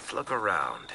Let's look around.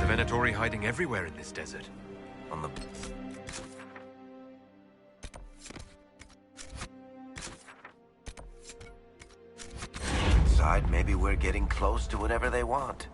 Venatori hiding everywhere in this desert. On the... Inside, maybe we're getting close to whatever they want.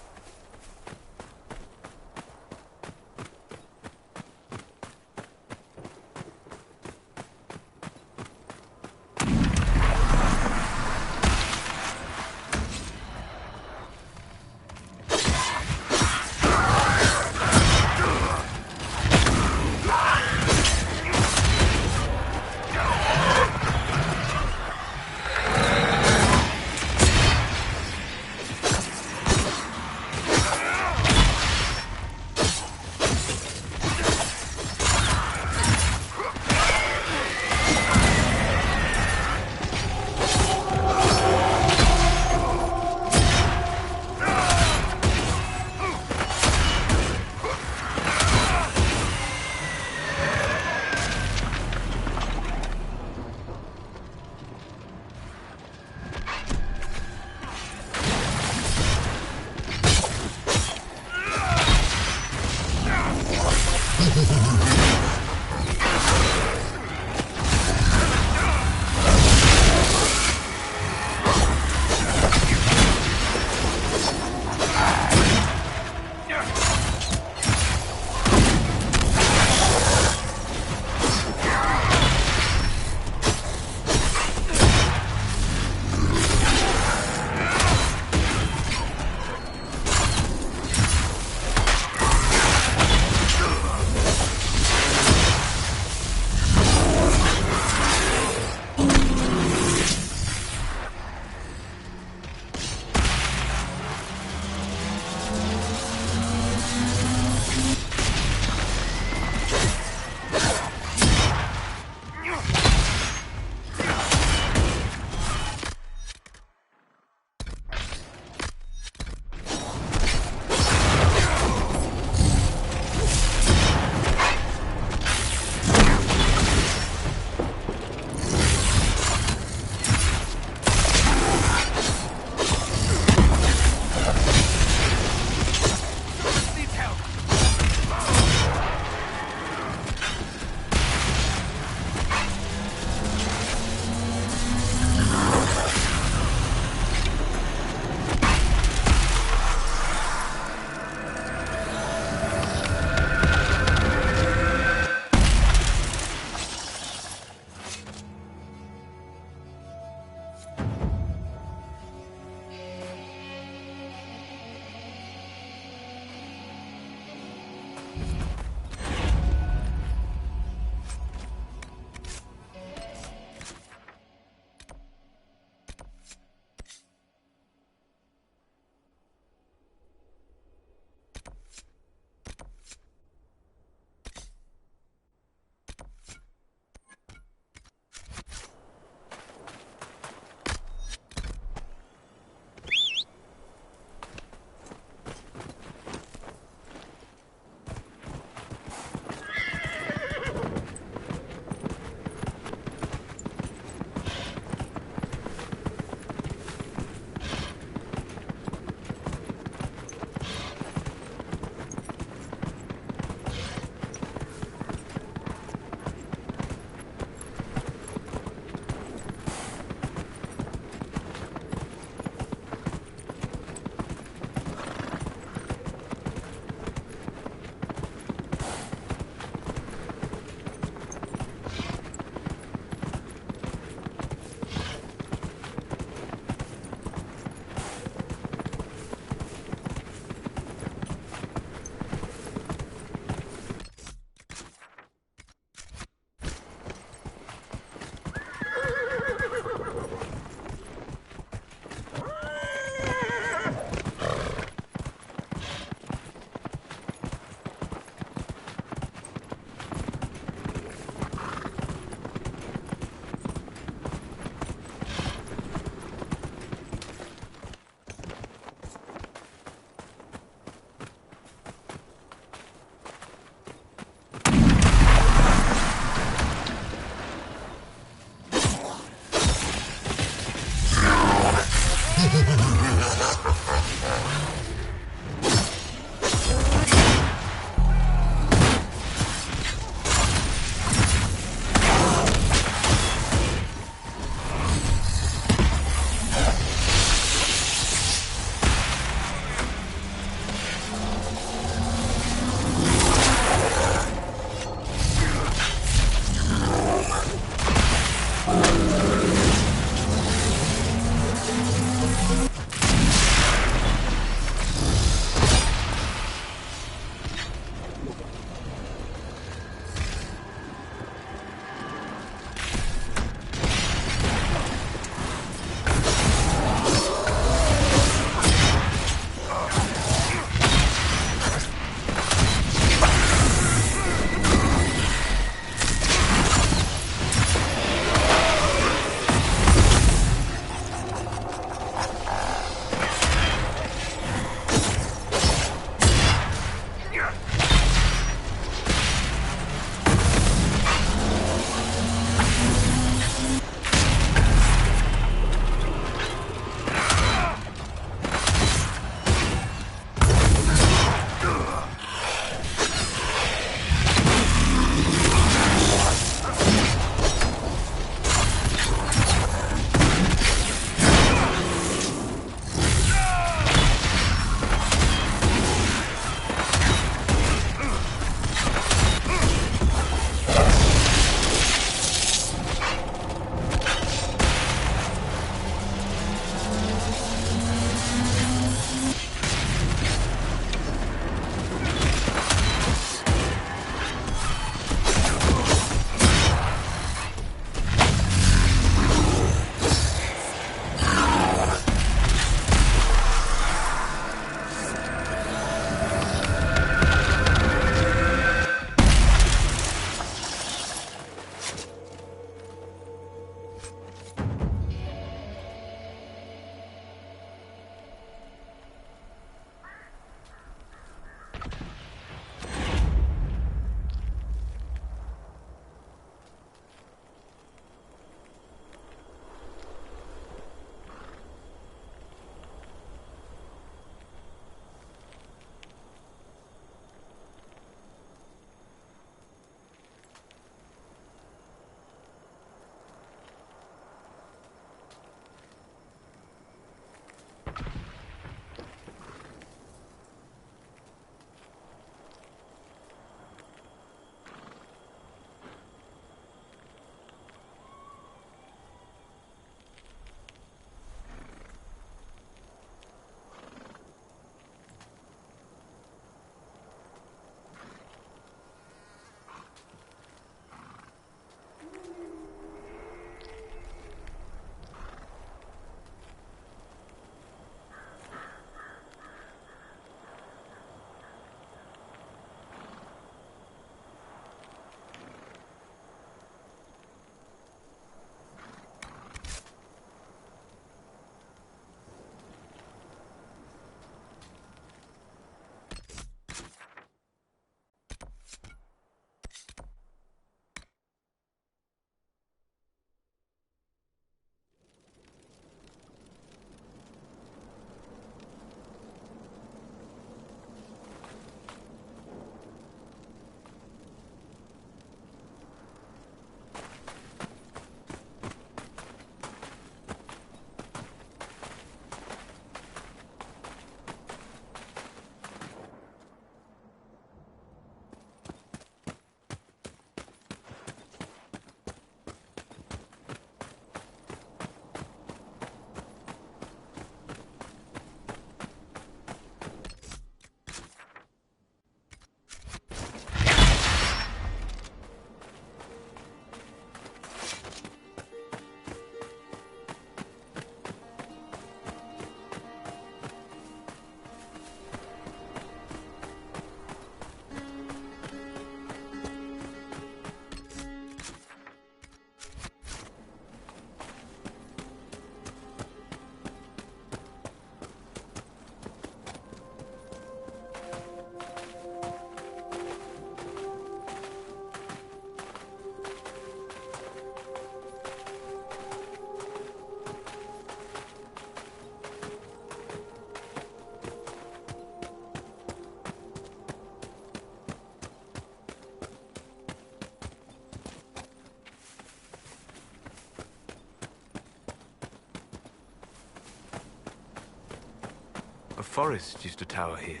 A forest used to tower here,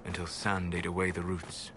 until sand ate away the roots.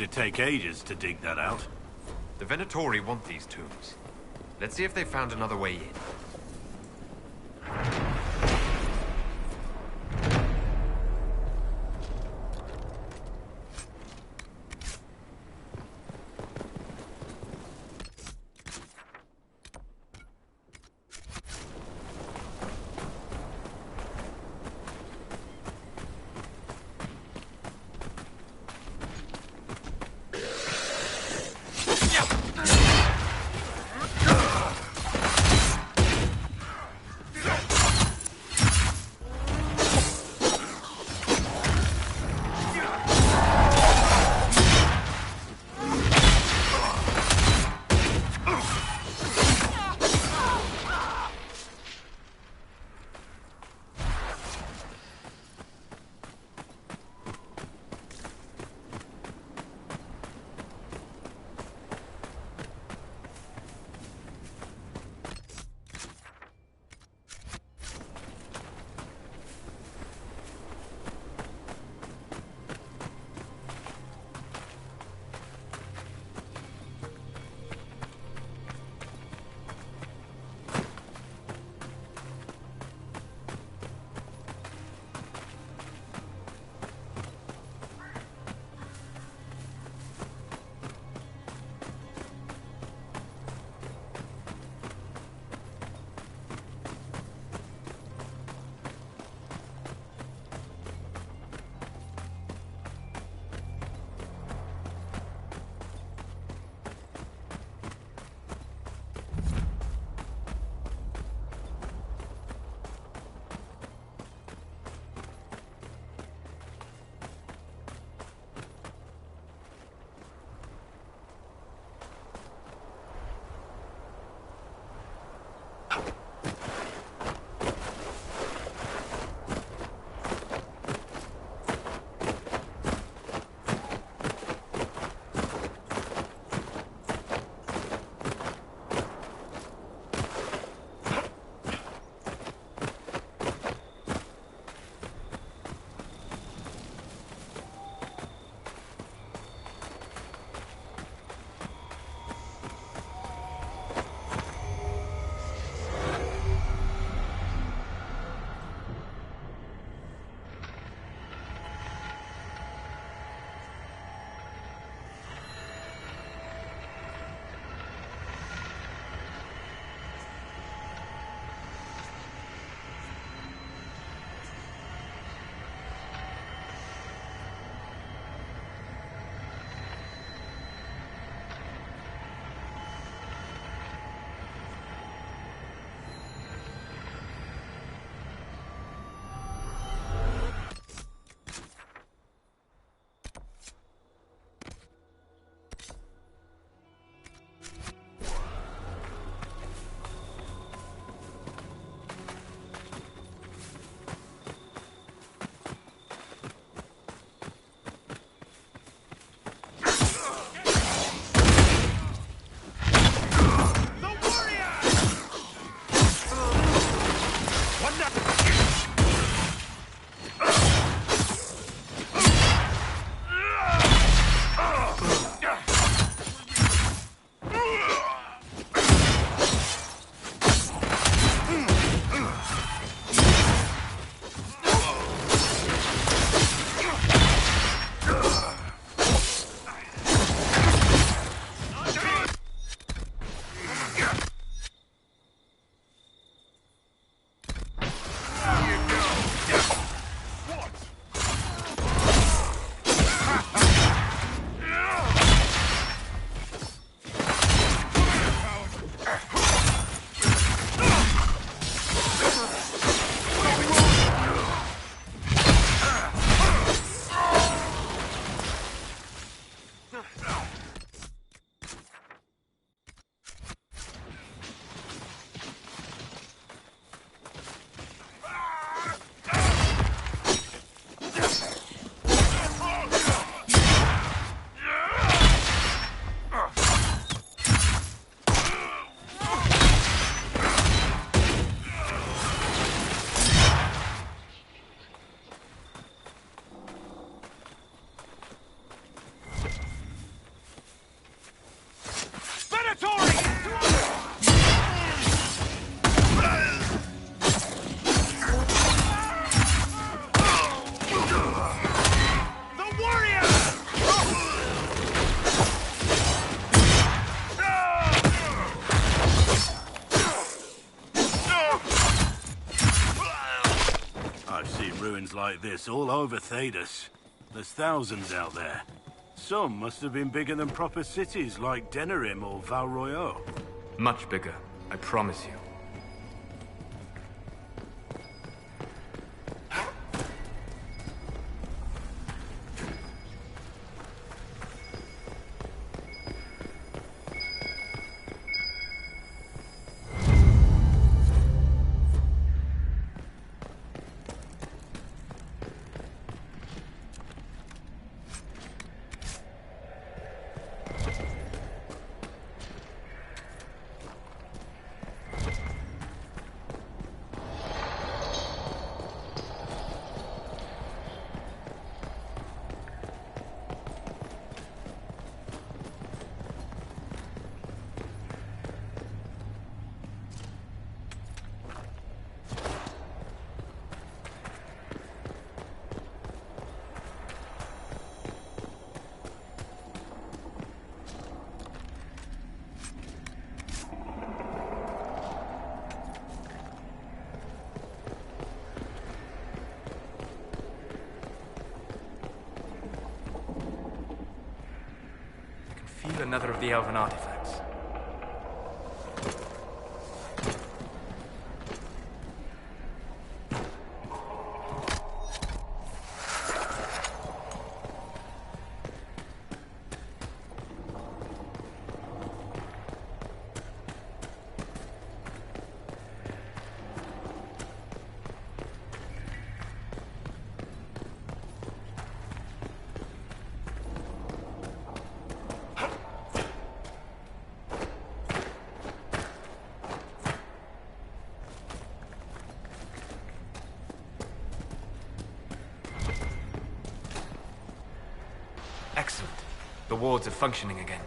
it'd take ages to dig that out. The Venatori want these tombs. Let's see if they found another way in. like this all over Thedas. There's thousands out there. Some must have been bigger than proper cities like Denerim or Val Royeaux. Much bigger, I promise you. Feel another of the elven artifacts. Excellent. The wards are functioning again.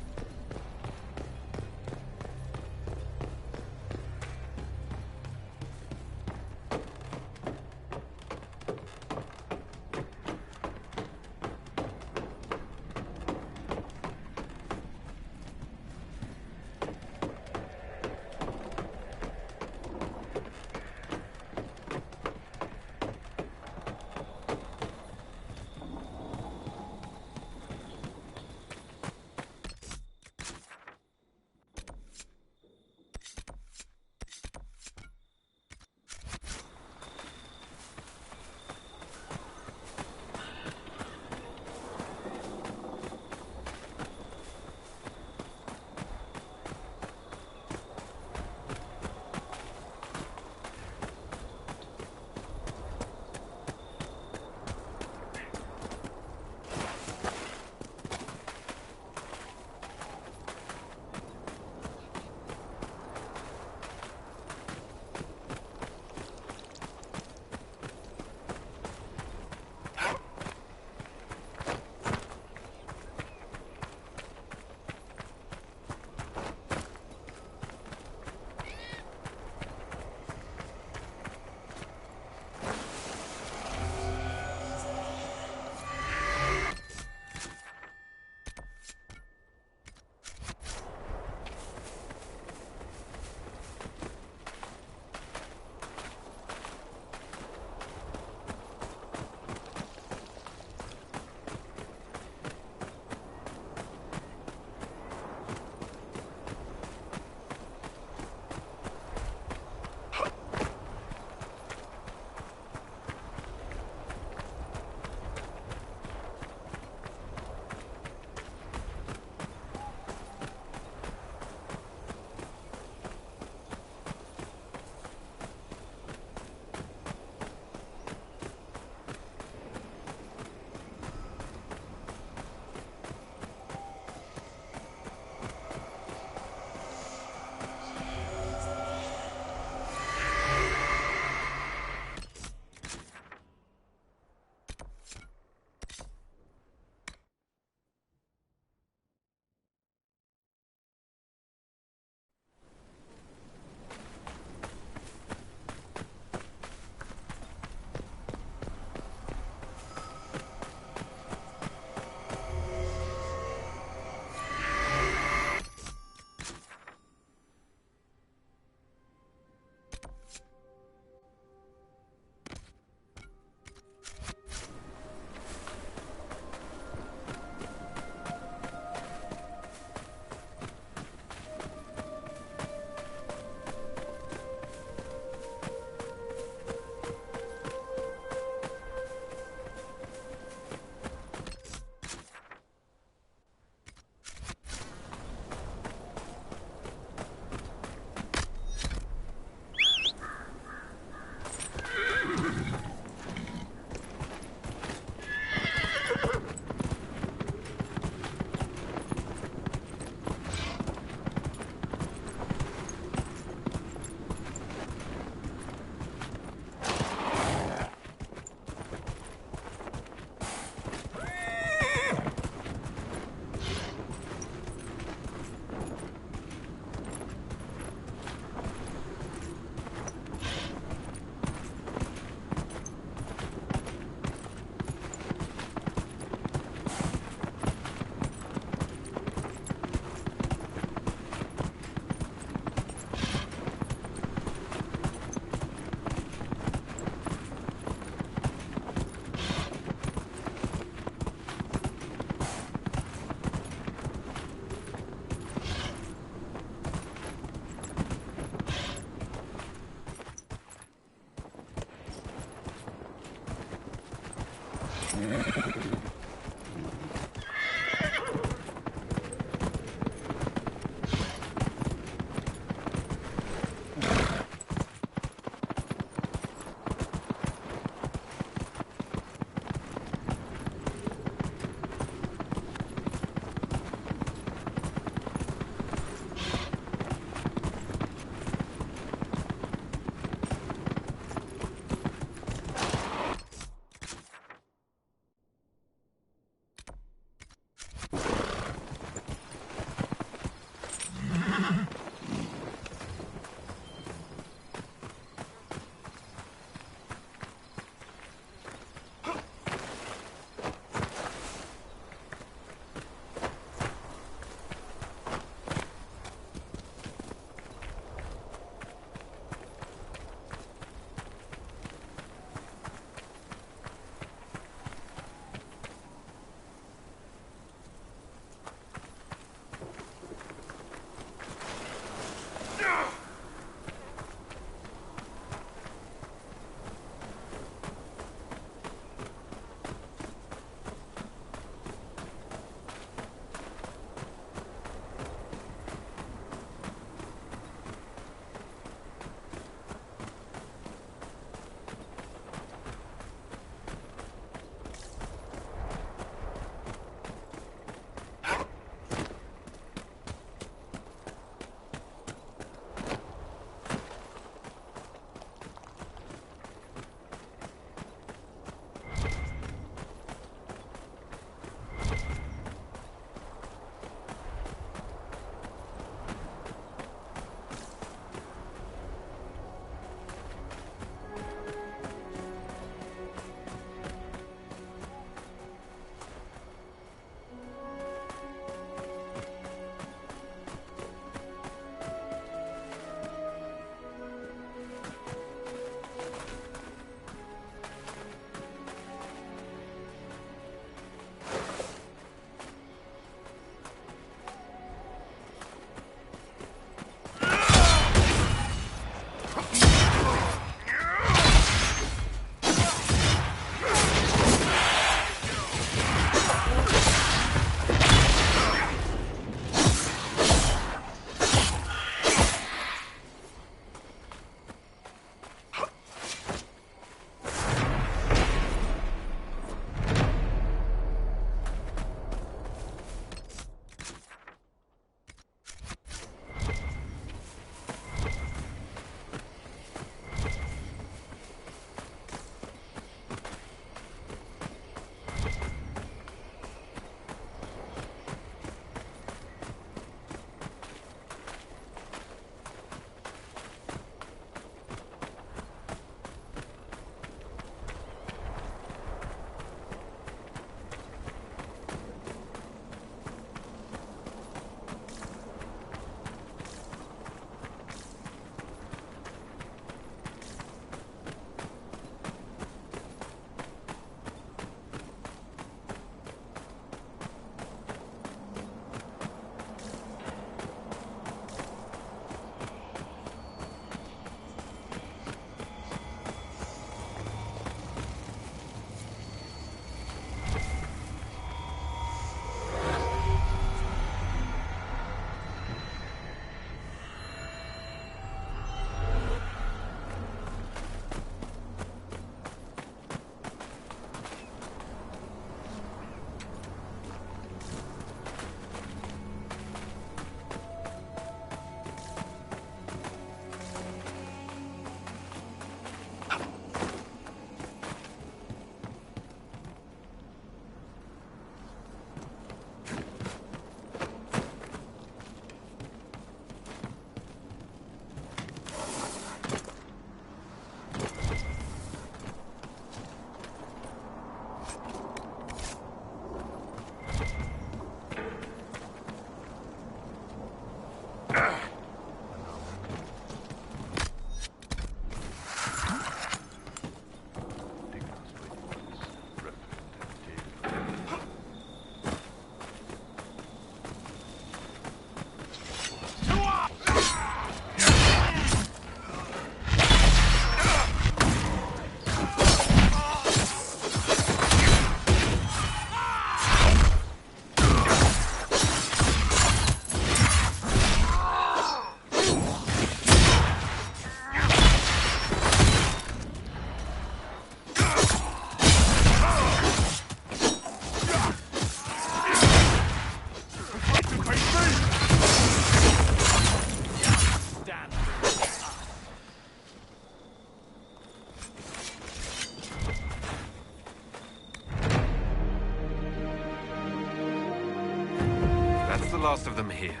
last of them here.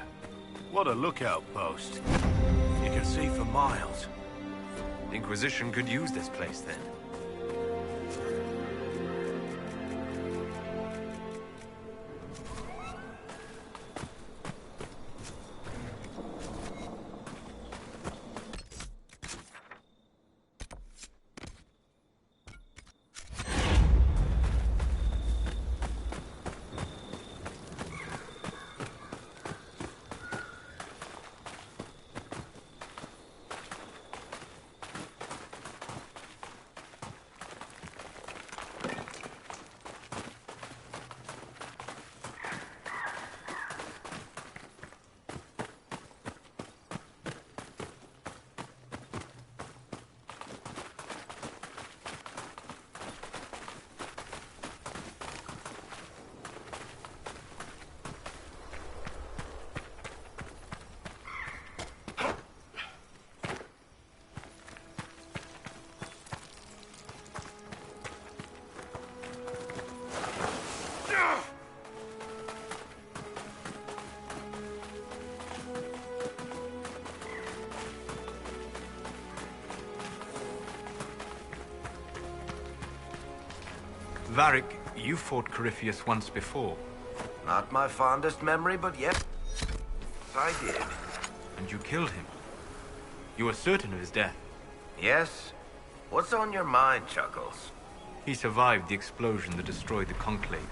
What a lookout post. You can see for miles. Inquisition could use this place then. Varric, you fought Corypheus once before. Not my fondest memory, but yes, I did. And you killed him. You were certain of his death. Yes? What's on your mind, Chuckles? He survived the explosion that destroyed the Conclave.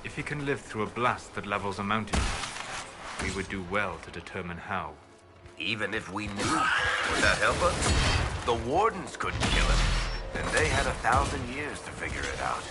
If he can live through a blast that levels a mountain, we would do well to determine how. Even if we knew, would that help us? The Wardens couldn't kill him, and they had 1,000 years to figure it out.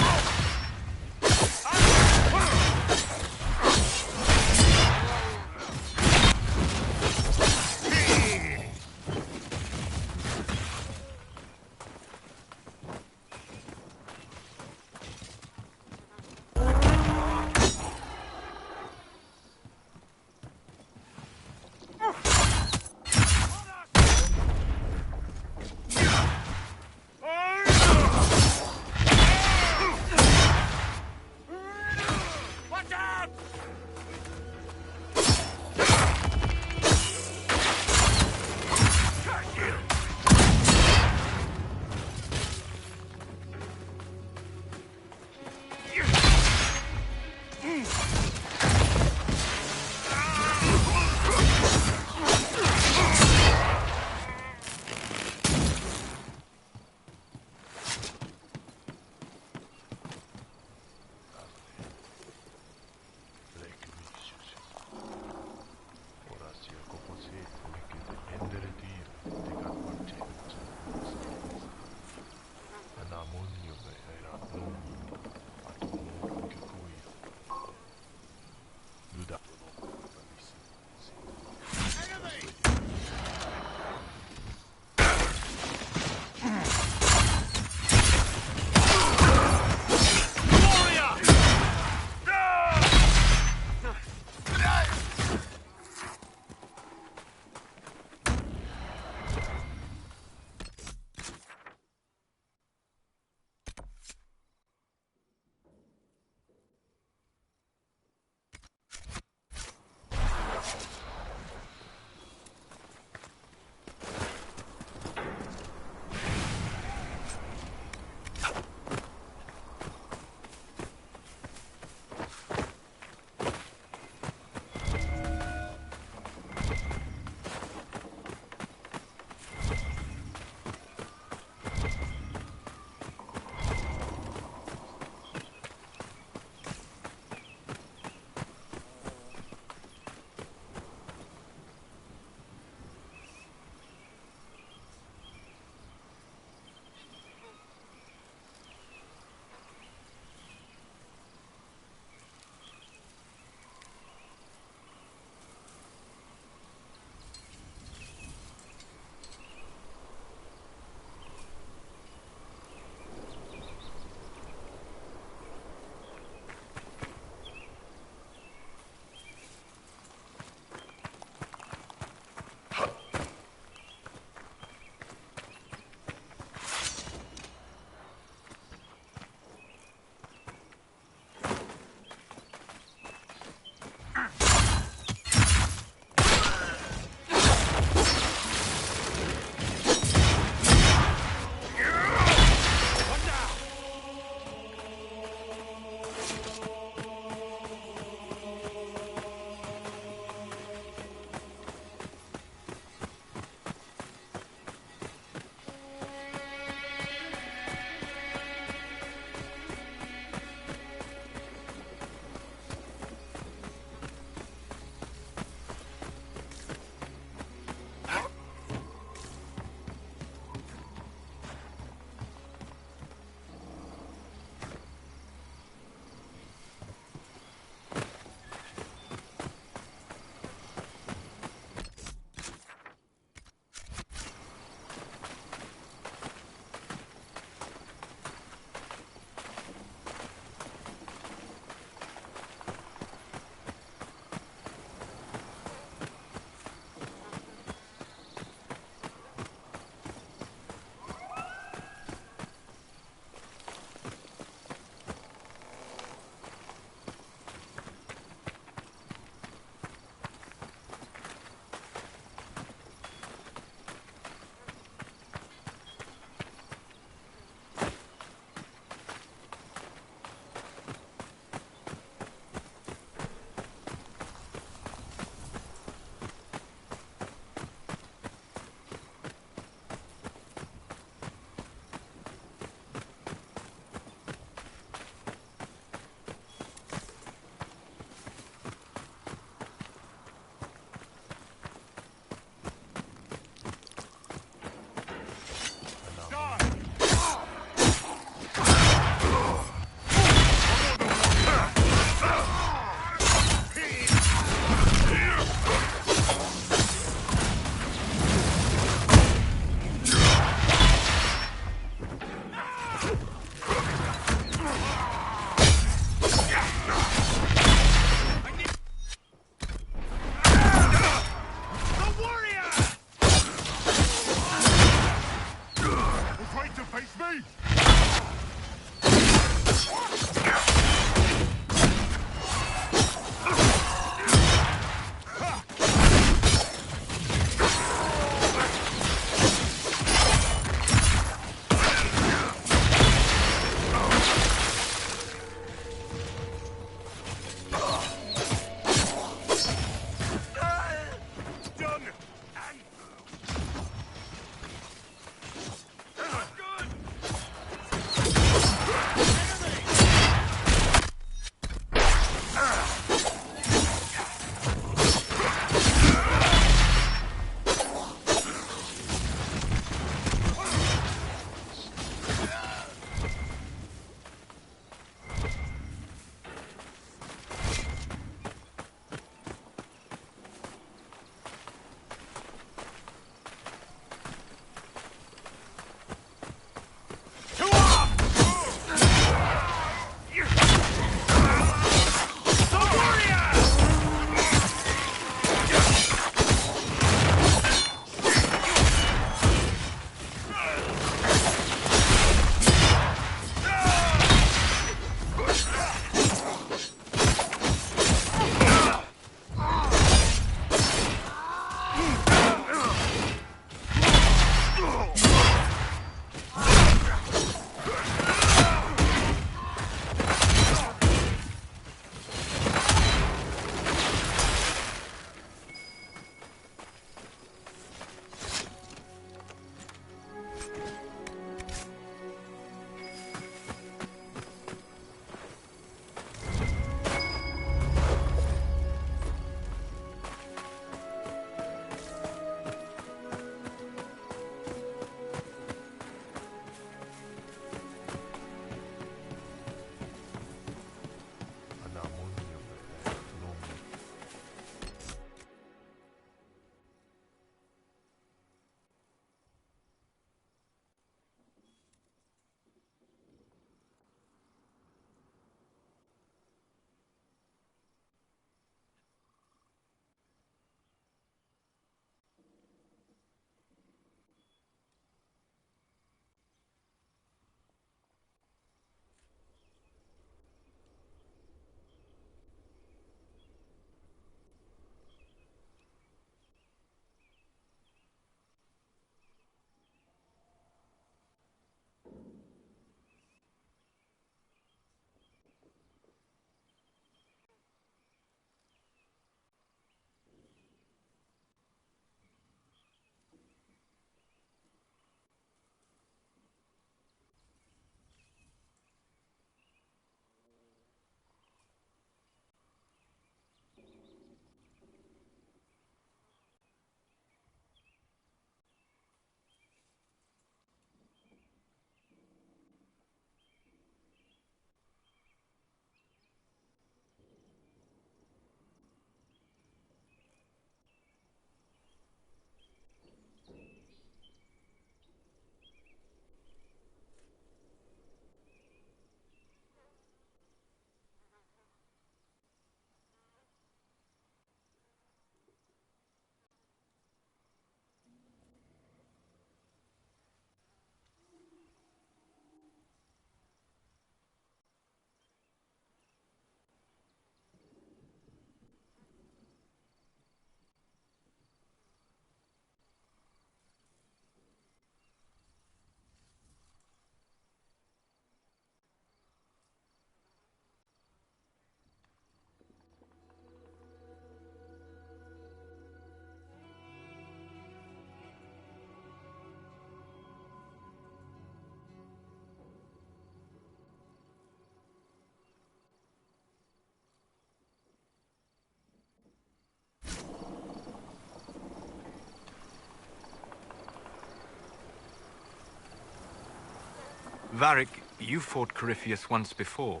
Varric, you fought Corypheus once before,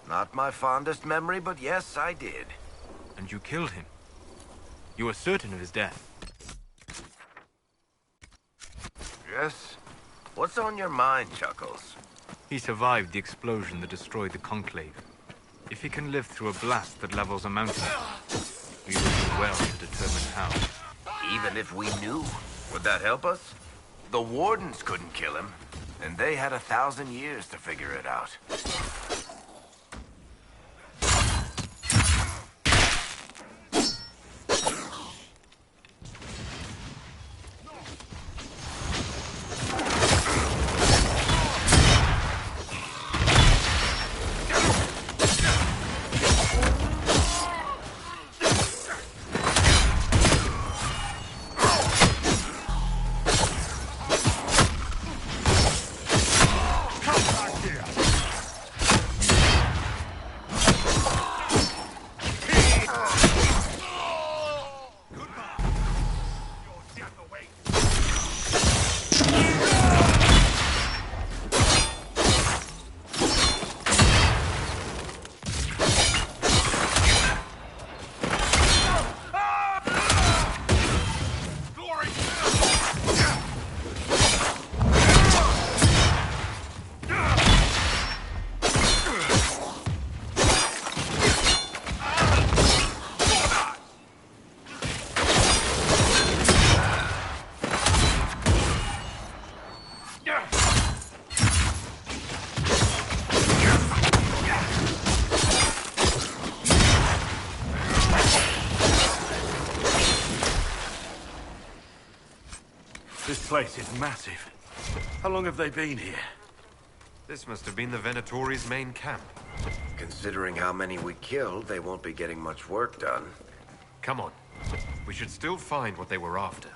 Not my fondest memory, but yes, I did. and you killed him. You were certain of his death. Yes? What's on your mind, Chuckles? He survived the explosion that destroyed the Conclave. If he can live through a blast that levels a mountain, we will do well to determine how. Even if we knew, would that help us? The Wardens couldn't kill him, and they had 1,000 years to figure it out. This place is massive. How long have they been here? This must have been the Venatori's main camp. Considering how many we killed, they won't be getting much work done. Come on. We should still find what they were after.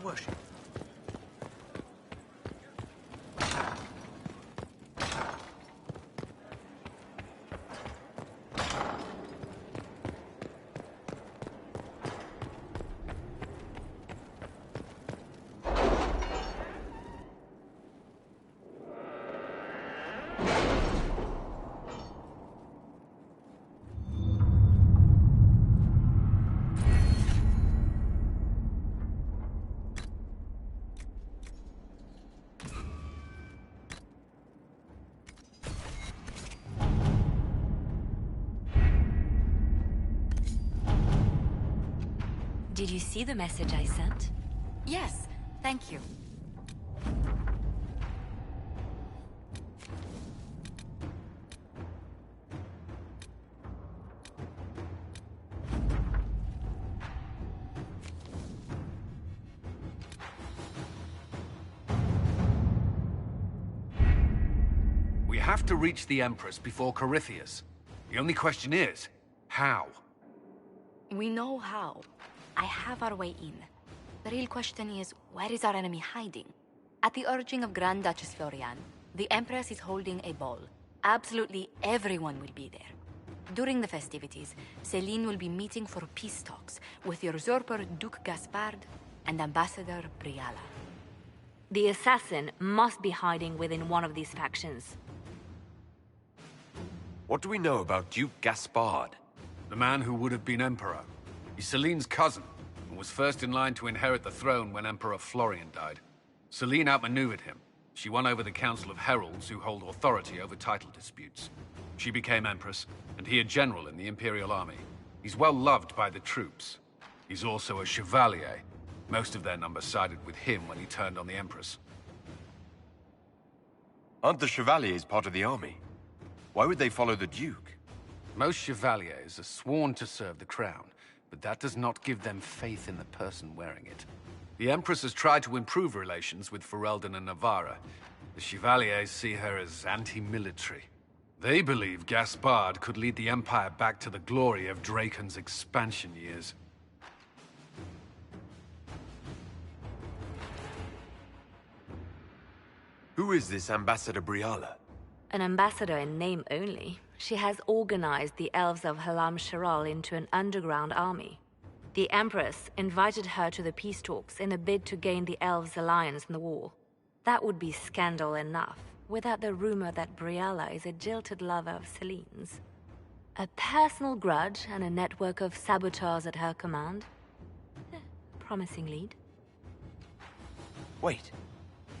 worship. Did you see the message I sent? Yes, thank you. We have to reach the Empress before Corypheus. The only question is, how? We know how. I have our way in. The real question is, where is our enemy hiding? At the urging of Grand Duchess Florian, the Empress is holding a ball. Absolutely everyone will be there. During the festivities, Celine will be meeting for peace talks with usurper Duke Gaspard and Ambassador Briala. The assassin must be hiding within one of these factions. What do we know about Duke Gaspard? The man who would have been Emperor. He's Celine's cousin, and was first in line to inherit the throne when Emperor Florian died. Celine outmaneuvered him. She won over the Council of Heralds, who hold authority over title disputes. She became Empress, and he a general in the Imperial Army. He's well loved by the troops. He's also a Chevalier. Most of their number sided with him when he turned on the Empress. Aren't the Chevaliers part of the army? Why would they follow the Duke? Most Chevaliers are sworn to serve the crown, but that does not give them faith in the person wearing it. The Empress has tried to improve relations with Ferelden and Navarra. The Chevaliers see her as anti-military. They believe Gaspard could lead the Empire back to the glory of Draken's expansion years. Who is this Ambassador Briala? An ambassador in name only. She has organized the elves of Halam Sharal into an underground army. The Empress invited her to the peace talks in a bid to gain the elves' alliance in the war. That would be scandal enough, without the rumor that Briala is a jilted lover of Celine's. A personal grudge and a network of saboteurs at her command. Promising lead. Wait,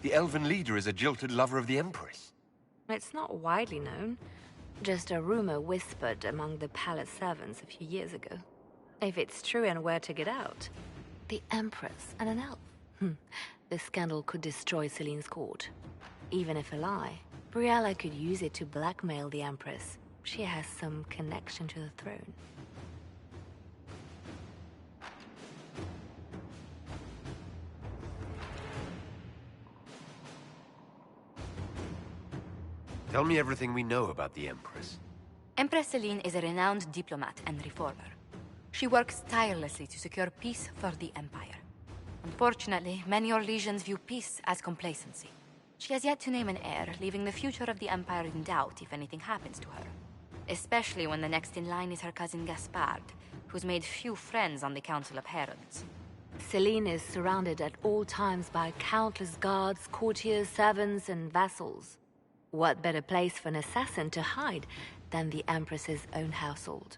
the elven leader is a jilted lover of the Empress. It's not widely known. Just a rumor whispered among the palace servants a few years ago. If it's true and were to get out, the Empress and an elf. The scandal could destroy Celine's court. Even if a lie, Briala could use it to blackmail the Empress. She has some connection to the throne. Tell me everything we know about the Empress. Empress Celine is a renowned diplomat and reformer. She works tirelessly to secure peace for the Empire. Unfortunately, many Orlesians view peace as complacency. She has yet to name an heir, leaving the future of the Empire in doubt if anything happens to her. Especially when the next in line is her cousin Gaspard, who's made few friends on the Council of Heralds. Celine is surrounded at all times by countless guards, courtiers, servants, and vassals. What better place for an assassin to hide than the Empress's own household?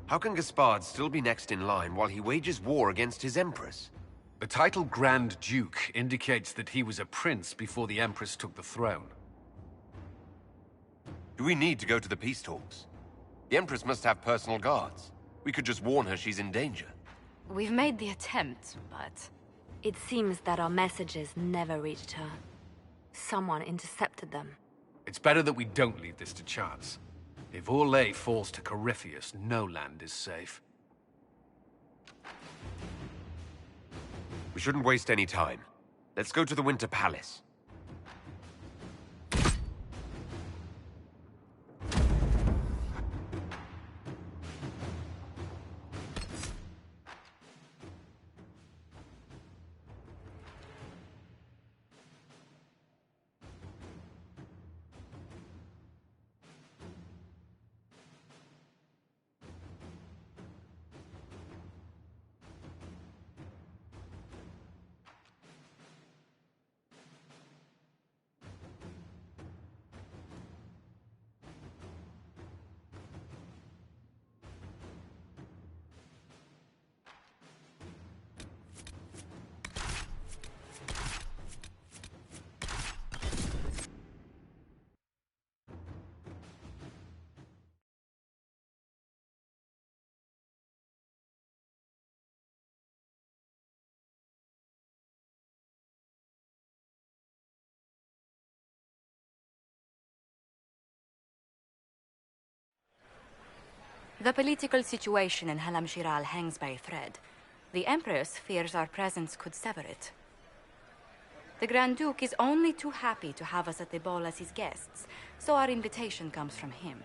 How can Gaspard still be next in line while he wages war against his Empress? The title Grand Duke indicates that he was a prince before the Empress took the throne. Do we need to go to the peace talks? The Empress must have personal guards. We could just warn her she's in danger. We've made the attempt, but It seems that our messages never reached her. Someone intercepted them. It's better that we don't leave this to chance. If Orlais falls to Corypheus, no land is safe. We shouldn't waste any time. Let's go to the Winter Palace. The political situation in Halam Shiral hangs by a thread. The Empress fears our presence could sever it. The Grand Duke is only too happy to have us at the ball as his guests, so our invitation comes from him.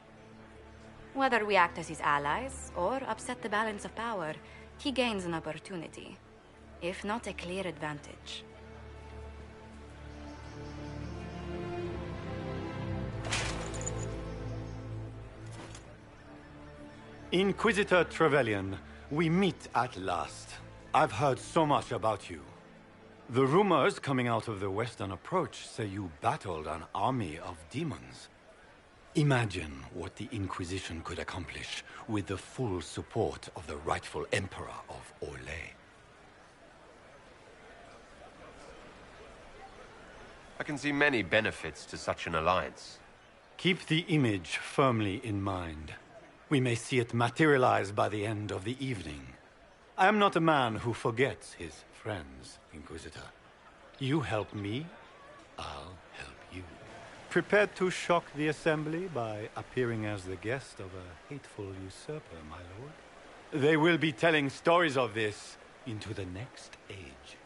Whether we act as his allies or upset the balance of power, he gains an opportunity, if not a clear advantage. Inquisitor Trevelyan, we meet at last. I've heard so much about you. The rumors coming out of the Western Approach say you battled an army of demons. Imagine what the Inquisition could accomplish with the full support of the rightful Emperor of Orlais. I can see many benefits to such an alliance. Keep the image firmly in mind. We may see it materialize by the end of the evening. I am not a man who forgets his friends, Inquisitor. You help me, I'll help you. Prepared to shock the Assembly by appearing as the guest of a hateful usurper, my lord? They will be telling stories of this into the next age.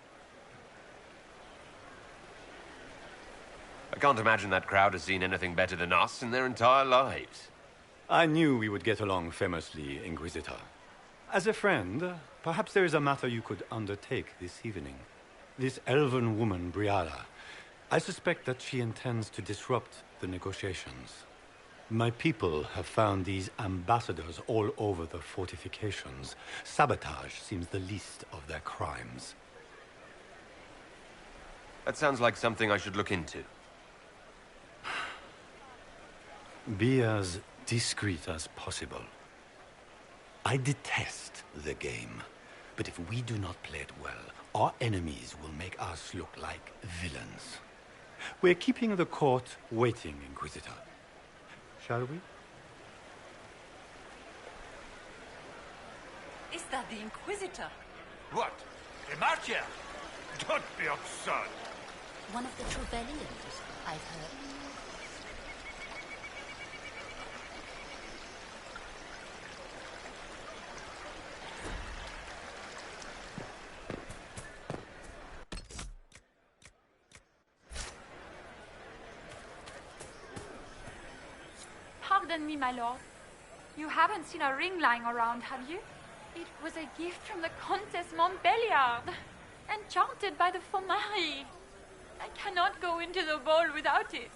I can't imagine that crowd has seen anything better than us in their entire lives. I knew we would get along famously, Inquisitor. As a friend, perhaps there is a matter you could undertake this evening. This elven woman, Briala, I suspect that she intends to disrupt the negotiations. My people have found these ambassadors all over the fortifications. Sabotage seems the least of their crimes. That sounds like something I should look into. Be as discreet as possible. I detest the game, but if we do not play it well, our enemies will make us look like villains. We're keeping the court waiting, Inquisitor. Shall we? Is that the Inquisitor? What? Demartia? Don't be absurd. One of the Trevelyan's, I've heard. Pardon me, my lord. You haven't seen a ring lying around, have you? It was a gift from the Countess Montbelliard, enchanted by the Fomari. I cannot go into the ball without it.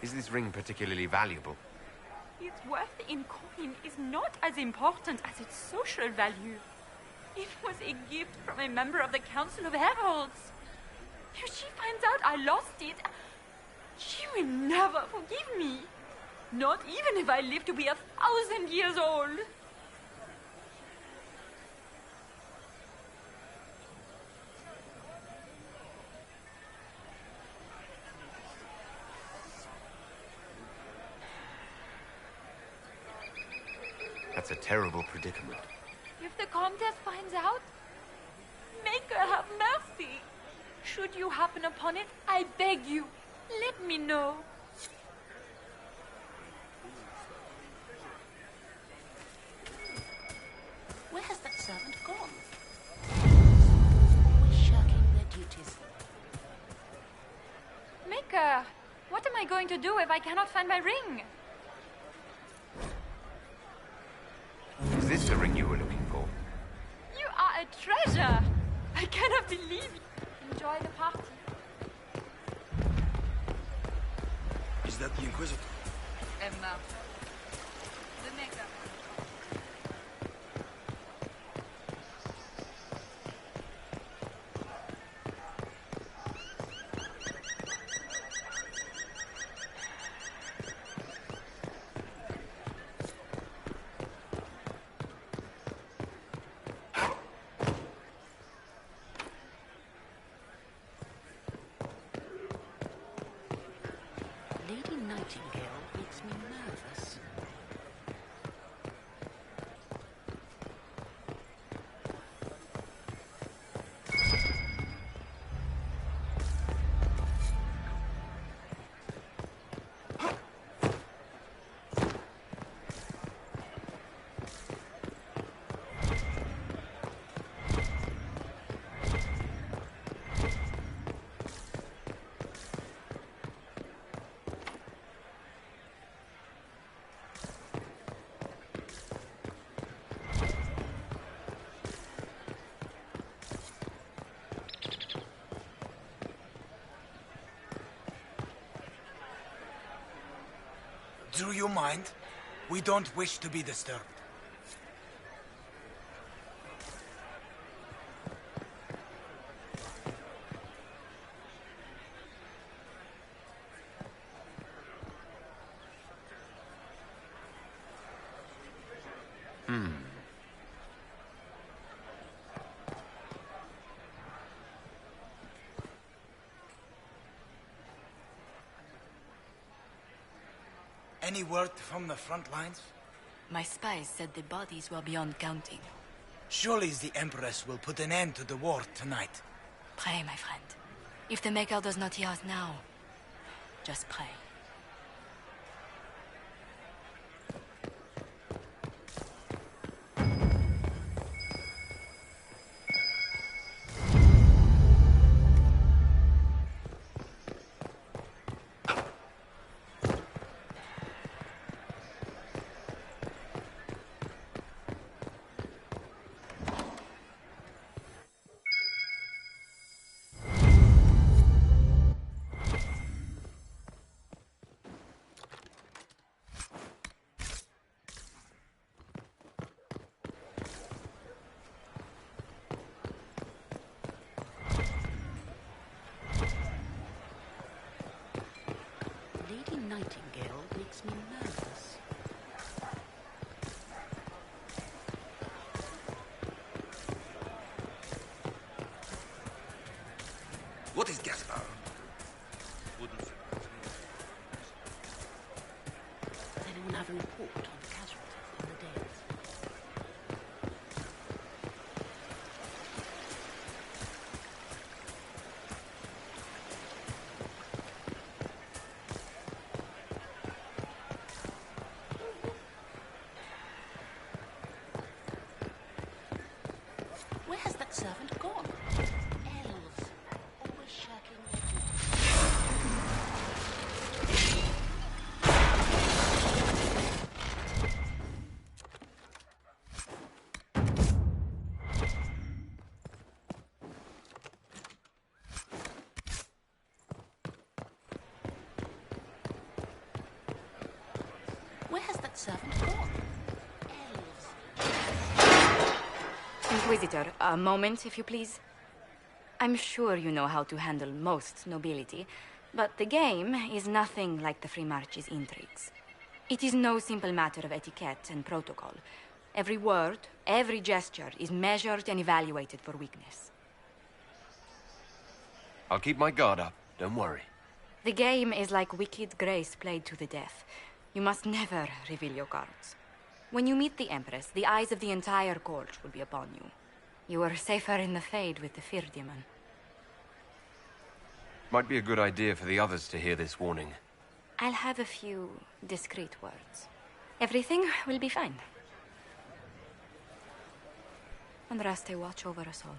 Is this ring particularly valuable? Its worth in coin is not as important as its social value. It was a gift from a member of the Council of Heralds. If she finds out I lost it, she will never forgive me. Not even if I live to be 1,000 years old. That's a terrible predicament. If the Comtesse finds out, make her have mercy. Should you happen upon it, I beg you, let me know. Where has that servant gone? Always shirking their duties. Maker, what am I going to do if I cannot find my ring? Is this the ring you were looking for? You are a treasure. I cannot believe it. Enjoy the party. Is that the Inquisitor? Emma. The Maker. Lady Nightingale makes me nervous. Do you mind? We don't wish to be disturbed. Any word from the front lines? My spies said the bodies were beyond counting. Surely the Empress will put an end to the war tonight. Pray, my friend. If the Maker does not hear us now, just pray. Lady Nightingale makes me nervous. What is Gaspar? Does anyone have a report on the casualties in the Dales? Where has that servant gone? Elves, always shirking their duties. Where has that servant gone? Elves. Inquisitor, a moment, if you please. I'm sure you know how to handle most nobility, but the game is nothing like the Free March's intrigues. It is no simple matter of etiquette and protocol. Every word, every gesture is measured and evaluated for weakness. I'll keep my guard up. Don't worry. The game is like Wicked Grace played to the death. You must never reveal your cards. When you meet the Empress, the eyes of the entire court will be upon you. You are safer in the Fade with the Fear Demon. Might be a good idea for the others to hear this warning. I'll have a few discreet words. Everything will be fine. Andraste, watch over us all.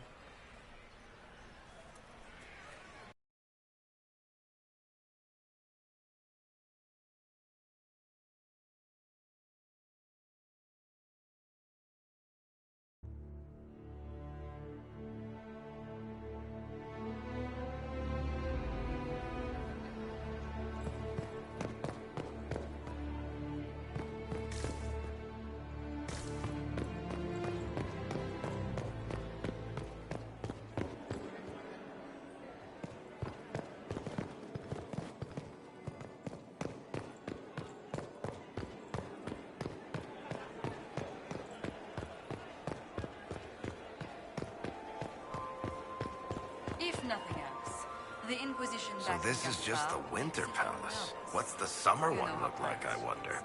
If nothing else, the Inquisition... So this is just the Winter Palace. What's the summer one look like, I wonder?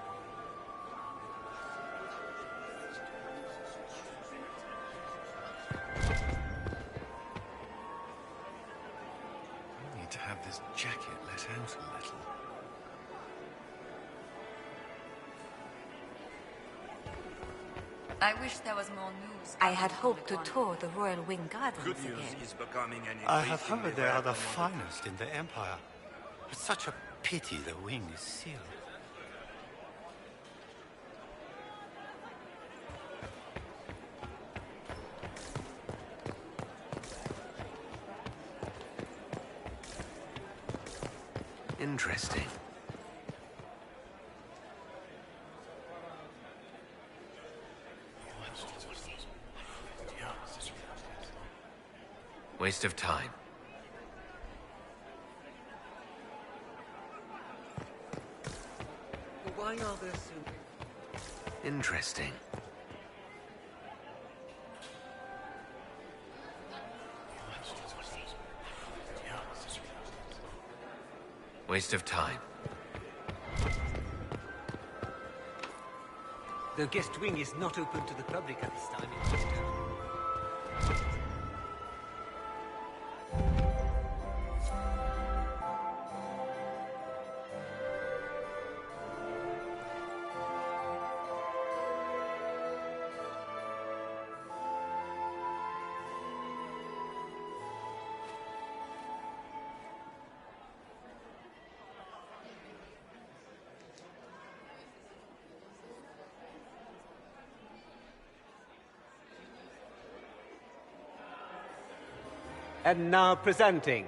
I need to have this jacket let out a little. I wish there was more news. I had hoped to tour the Royal Wing Gardens again. I have heard they are the finest in the Empire. It's such a pity the wing is sealed. Interesting. Waste of time. Why are there so... Interesting. Waste of time. The guest wing is not open to the public at this time. And now presenting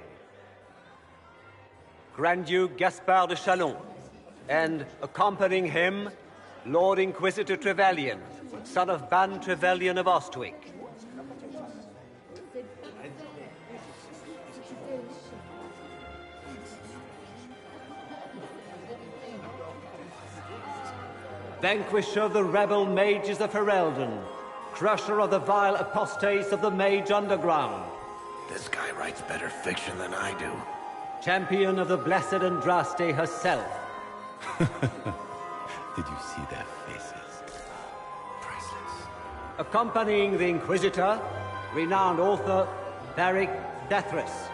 Grand Duke Gaspard de Chalon, and accompanying him, Lord Inquisitor Trevelyan, son of Ban Trevelyan of Ostwick. Vanquisher of the rebel mages of Ferelden, crusher of the vile apostates of the Mage Underground. This guy writes better fiction than I do. Champion of the blessed Andraste herself. Did you see their faces? Priceless. Accompanying the Inquisitor, renowned author Beric Dethris.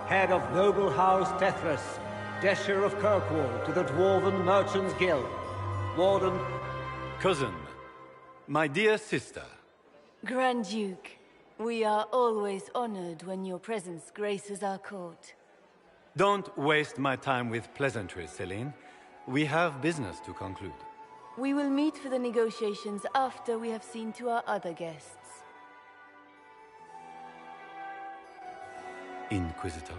Head of Noble House Dethris, Desher of Kirkwall to the Dwarven Merchants Guild. Warden... Cousin, my dear sister. Grand Duke, we are always honored when your presence graces our court. Don't waste my time with pleasantries, Celine. We have business to conclude. We will meet for the negotiations after we have seen to our other guests. Inquisitor?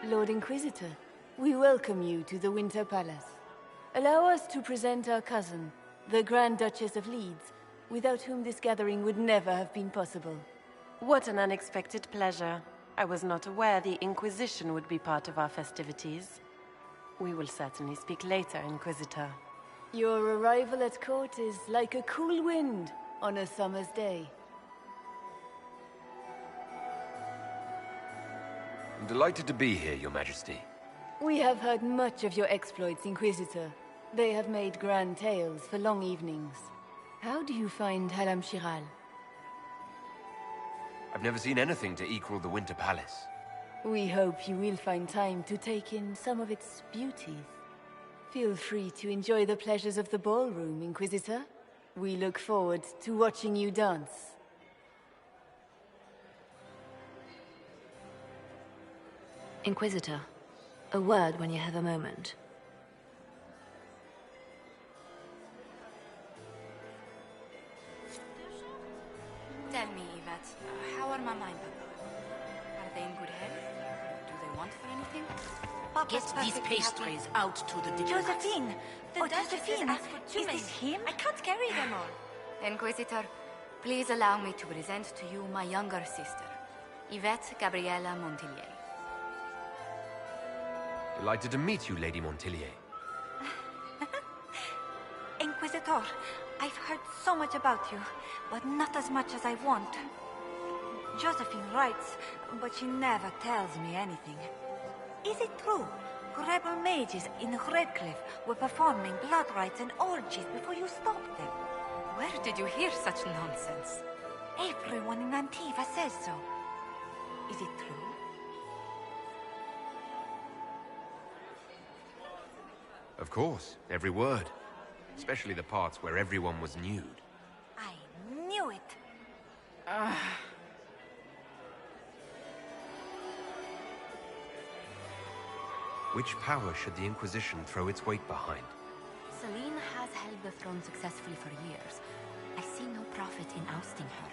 Lord Inquisitor, we welcome you to the Winter Palace. Allow us to present our cousin, the Grand Duchess of Leeds, without whom this gathering would never have been possible. What an unexpected pleasure. I was not aware the Inquisition would be part of our festivities. We will certainly speak later, Inquisitor. Your arrival at court is like a cool wind on a summer's day. I'm delighted to be here, Your Majesty. We have heard much of your exploits, Inquisitor. They have made grand tales for long evenings. How do you find Halam Shiral? I've never seen anything to equal the Winter Palace. We hope you will find time to take in some of its beauties. Feel free to enjoy the pleasures of the ballroom, Inquisitor. We look forward to watching you dance. Inquisitor, a word when you have a moment. Tell me, Yvette, how are Mama and Papa? Are they in good health? Do they want for anything? Get these pastries out to the diplomats. Josephine! The Duchess has asked for too many. Is this him? I can't carry them all. Inquisitor, please allow me to present to you my younger sister, Yvette Gabriella Montillier. Delighted to meet you, Lady Montillier. Inquisitor, I've heard so much about you, but not as much as I want. Josephine writes, but she never tells me anything. Is it true? Rebel mages in Redcliffe were performing blood rites and orgies before you stopped them. Where did you hear such nonsense? Everyone in Antiva says so. Is it true? Of course, every word. Especially the parts where everyone was nude. I knew it. Which power should the Inquisition throw its weight behind? Celine has held the throne successfully for years. I see no profit in ousting her.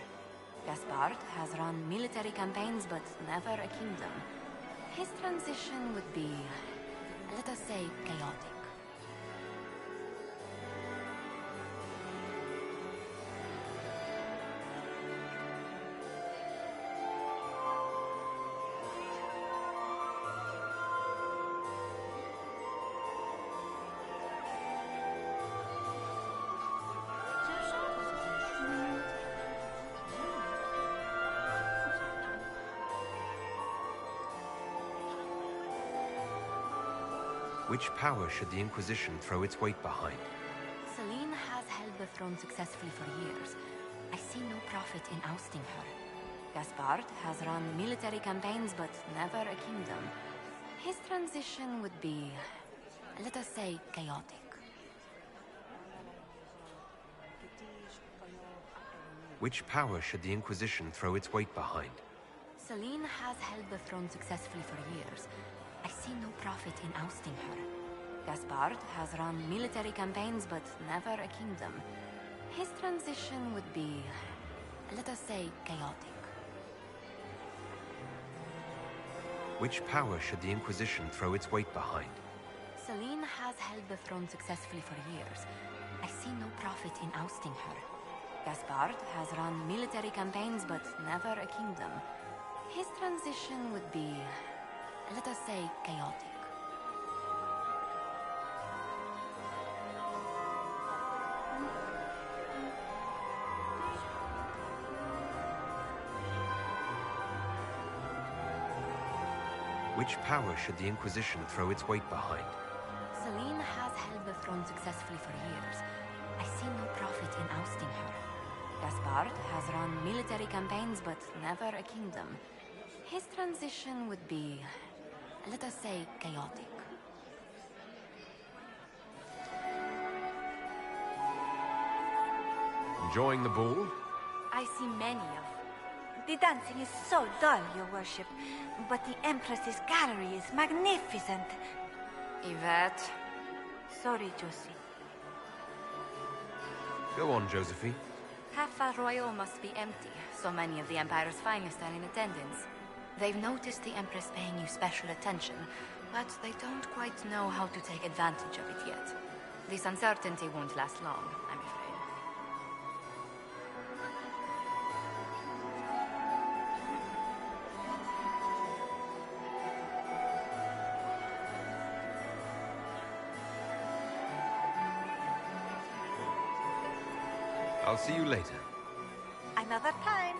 Gaspard has run military campaigns, but never a kingdom. His transition would be, let us say, chaotic. Which power should the Inquisition throw its weight behind? Celine has held the throne successfully for years. I see no profit in ousting her. Gaspard has run military campaigns, but never a kingdom. His transition would be, let us say, chaotic. Which power should the Inquisition throw its weight behind? Celine has held the throne successfully for years. I see no profit in ousting her. Gaspard has run military campaigns, but never a kingdom. His transition would be, let us say, chaotic. Which power should the Inquisition throw its weight behind? Celine has held the throne successfully for years. I see no profit in ousting her. Gaspard has run military campaigns, but never a kingdom. His transition would be, let us say, chaotic. Which power should the Inquisition throw its weight behind? Celine has held the throne successfully for years. I see no profit in ousting her. Gaspard has run military campaigns, but never a kingdom. His transition would be, let us say, chaotic. Enjoying the ball? I see many of. The dancing is so dull, Your Worship, but the Empress's gallery is magnificent. Yvette. Sorry, Josie. Go on, Josephine. Half Royal must be empty. So many of the Empire's finest are in attendance. They've noticed the Empress paying you special attention, but they don't quite know how to take advantage of it yet. This uncertainty won't last long, I'm afraid. I'll see you later. Another time.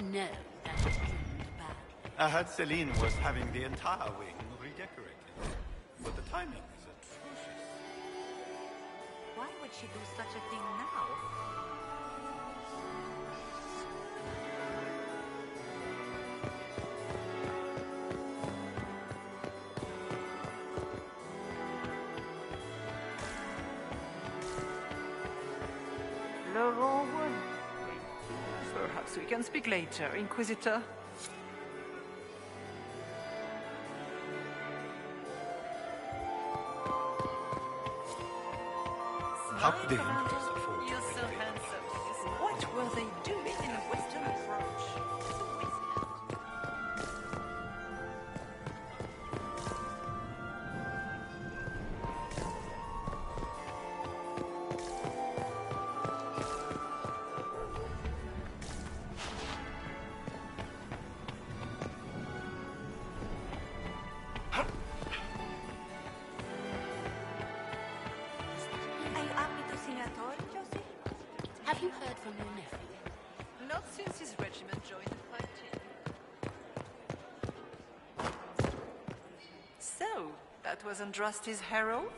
know that it ended badly. I heard Celine was having the entire wing redecorated. But the timing is atrocious. Why would she do such a thing now? Perhaps we can speak later, Inquisitor. How could the Empress afford to You're so handsome. What were they doing in a Western approach? Have you heard from your nephew? Not since his regiment joined the fighting. So, that was Andraste's herald?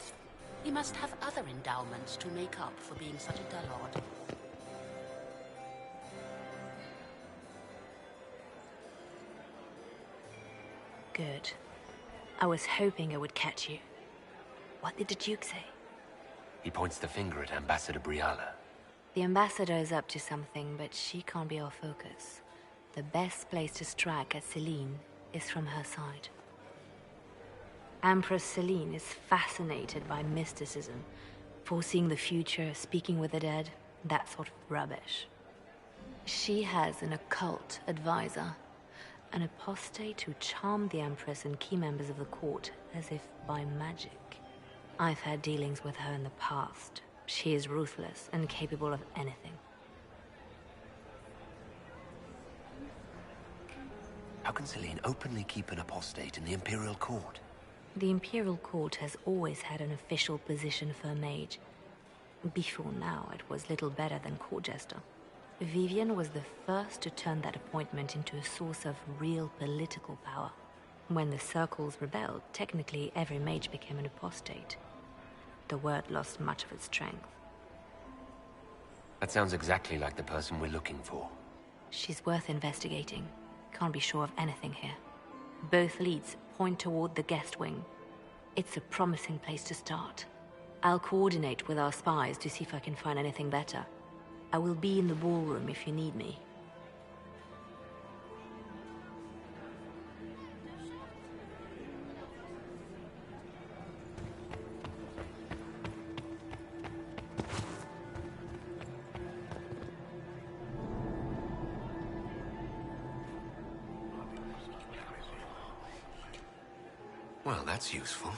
He must have other endowments to make up for being such a dullard. Good. I was hoping I would catch you. What did the Duke say? He points the finger at Ambassador Briala. The ambassador is up to something, but she can't be our focus. The best place to strike at Celine is from her side. Empress Celine is fascinated by mysticism, foreseeing the future, speaking with the dead, that sort of rubbish. She has an occult advisor, an apostate who charmed the Empress and key members of the court as if by magic. I've had dealings with her in the past. She is ruthless and capable of anything. How can Celine openly keep an apostate in the Imperial Court? The Imperial Court has always had an official position for a mage. Before now, it was little better than court jester. Vivian was the first to turn that appointment into a source of real political power. When the circles rebelled, technically every mage became an apostate. The word lost much of its strength. That sounds exactly like the person we're looking for. She's worth investigating. Can't be sure of anything here. Both leads point toward the guest wing. It's a promising place to start. I'll coordinate with our spies to see if I can find anything better. I will be in the ballroom if you need me. Well, that's useful.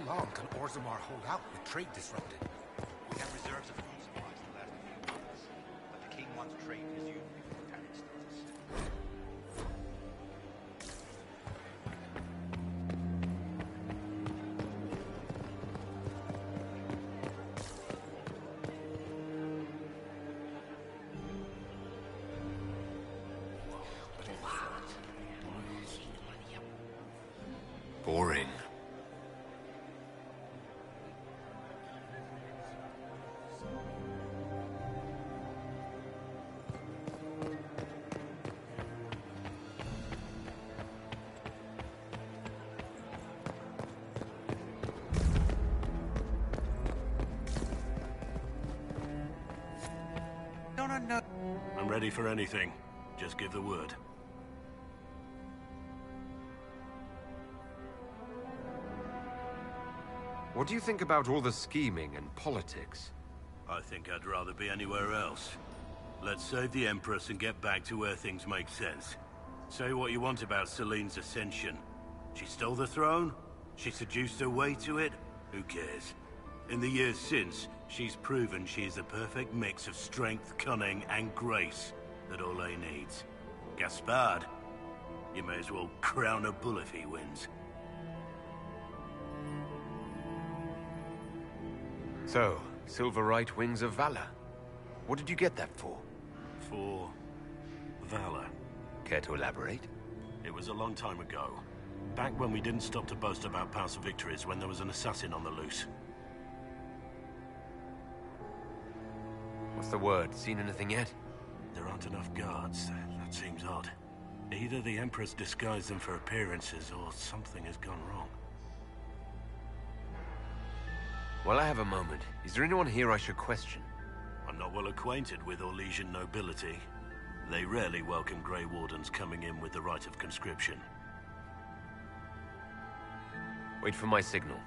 How long can Orzammar hold out with trade disrupted? We have reserves of food supplies to last a few months, but the king wants trade resumed before Tarek starts. Boring. ready for anything. Just give the word. What do you think about all the scheming and politics? I think I'd rather be anywhere else. Let's save the Empress and get back to where things make sense. Say what you want about Celine's ascension. She stole the throne? She seduced her way to it? Who cares? In the years since, she's proven she is the perfect mix of strength, cunning, and grace that Orlais needs. Gaspard, you may as well crown a bull if he wins. So, Silver Right Wings of Valor. What did you get that for? For valor. Care to elaborate? It was a long time ago. Back when we didn't stop to boast about past victories when there was an assassin on the loose. What's the word? Seen anything yet? There aren't enough guards. That seems odd. Either the Empress disguised them for appearances, or something has gone wrong. Well, I have a moment. Is there anyone here I should question? I'm not well acquainted with Orlesian nobility. They rarely welcome Grey Wardens coming in with the right of conscription. Wait for my signal.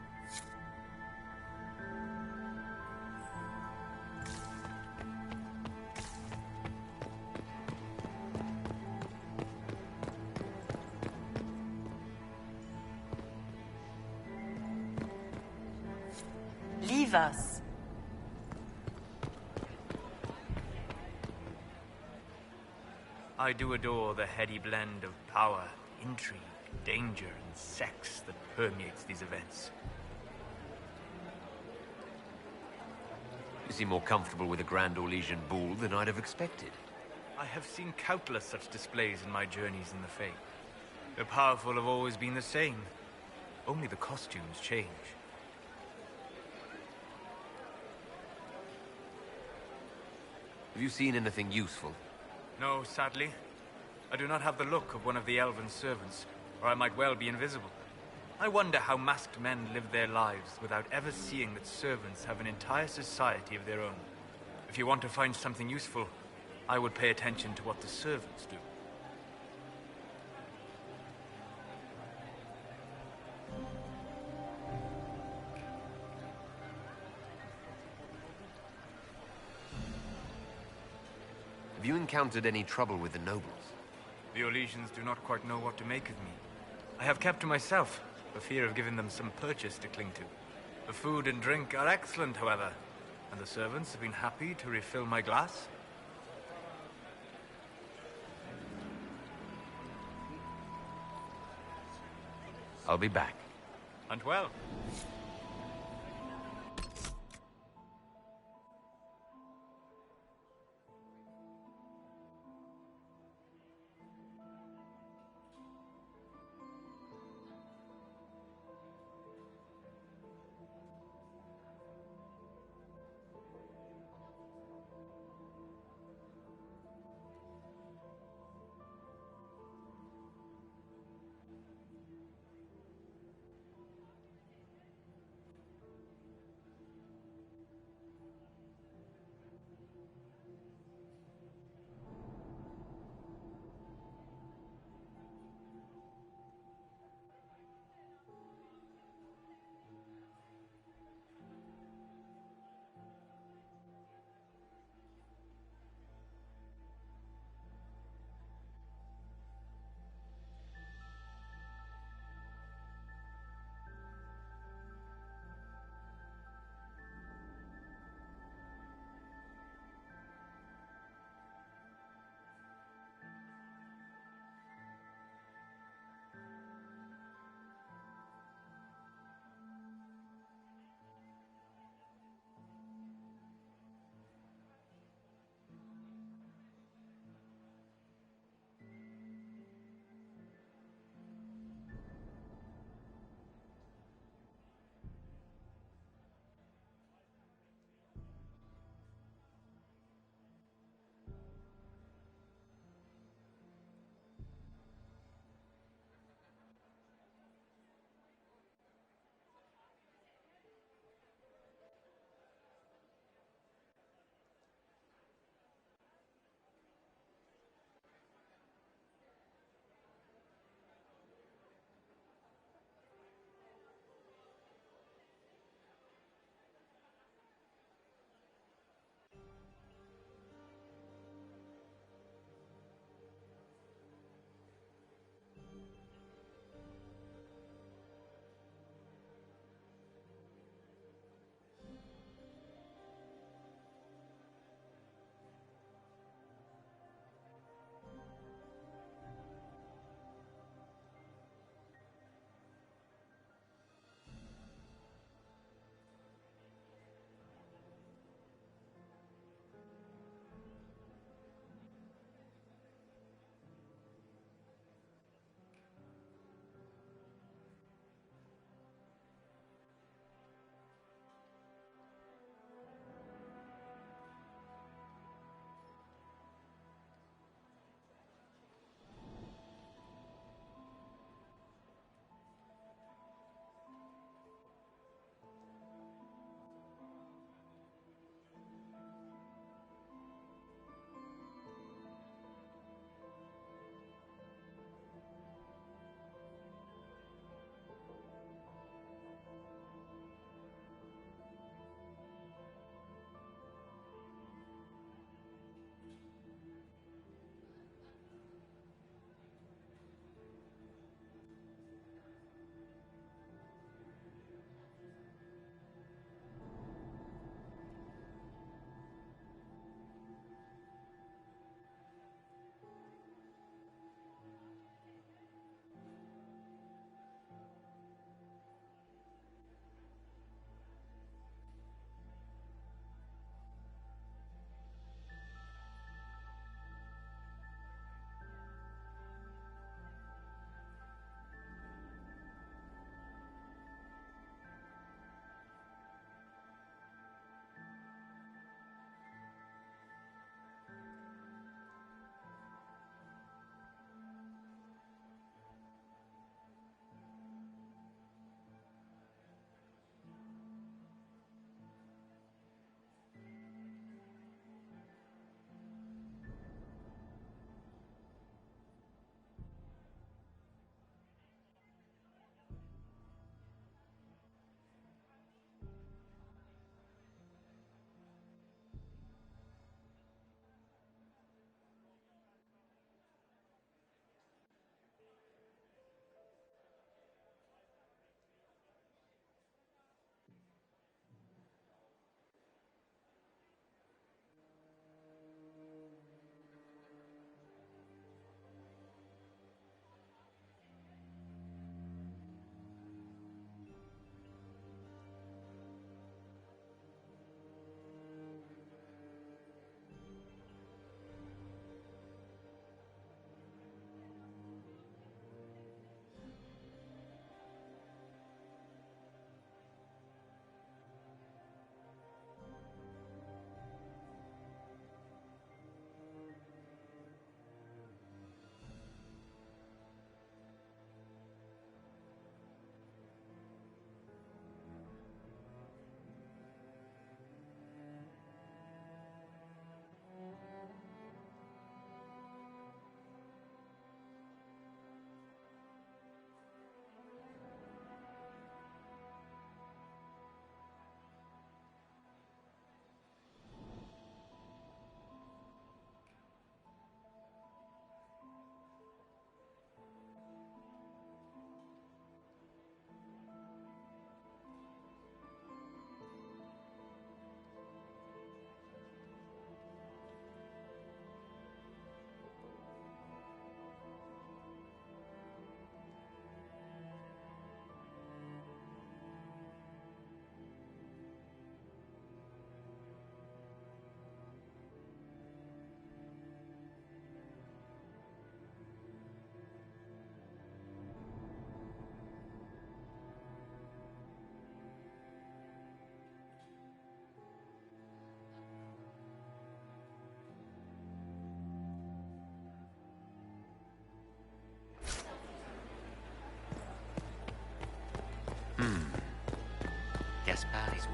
Leave us. I do adore the heady blend of power, intrigue, danger, and sex that permeates these events. You seem more comfortable with a Grand Orlesian bull than I'd have expected. I have seen countless such displays in my journeys in the Fae. The powerful have always been the same. Only the costumes change. Have you seen anything useful? No, sadly. I do not have the look of one of the elven servants, or I might well be invisible. I wonder how masked men live their lives without ever seeing that servants have an entire society of their own. If you want to find something useful, I would pay attention to what the servants do. Have you encountered any trouble with the nobles? The Orlesians do not quite know what to make of me. I have kept to myself, for fear of giving them some purchase to cling to. The food and drink are excellent, however, and the servants have been happy to refill my glass. I'll be back. And well.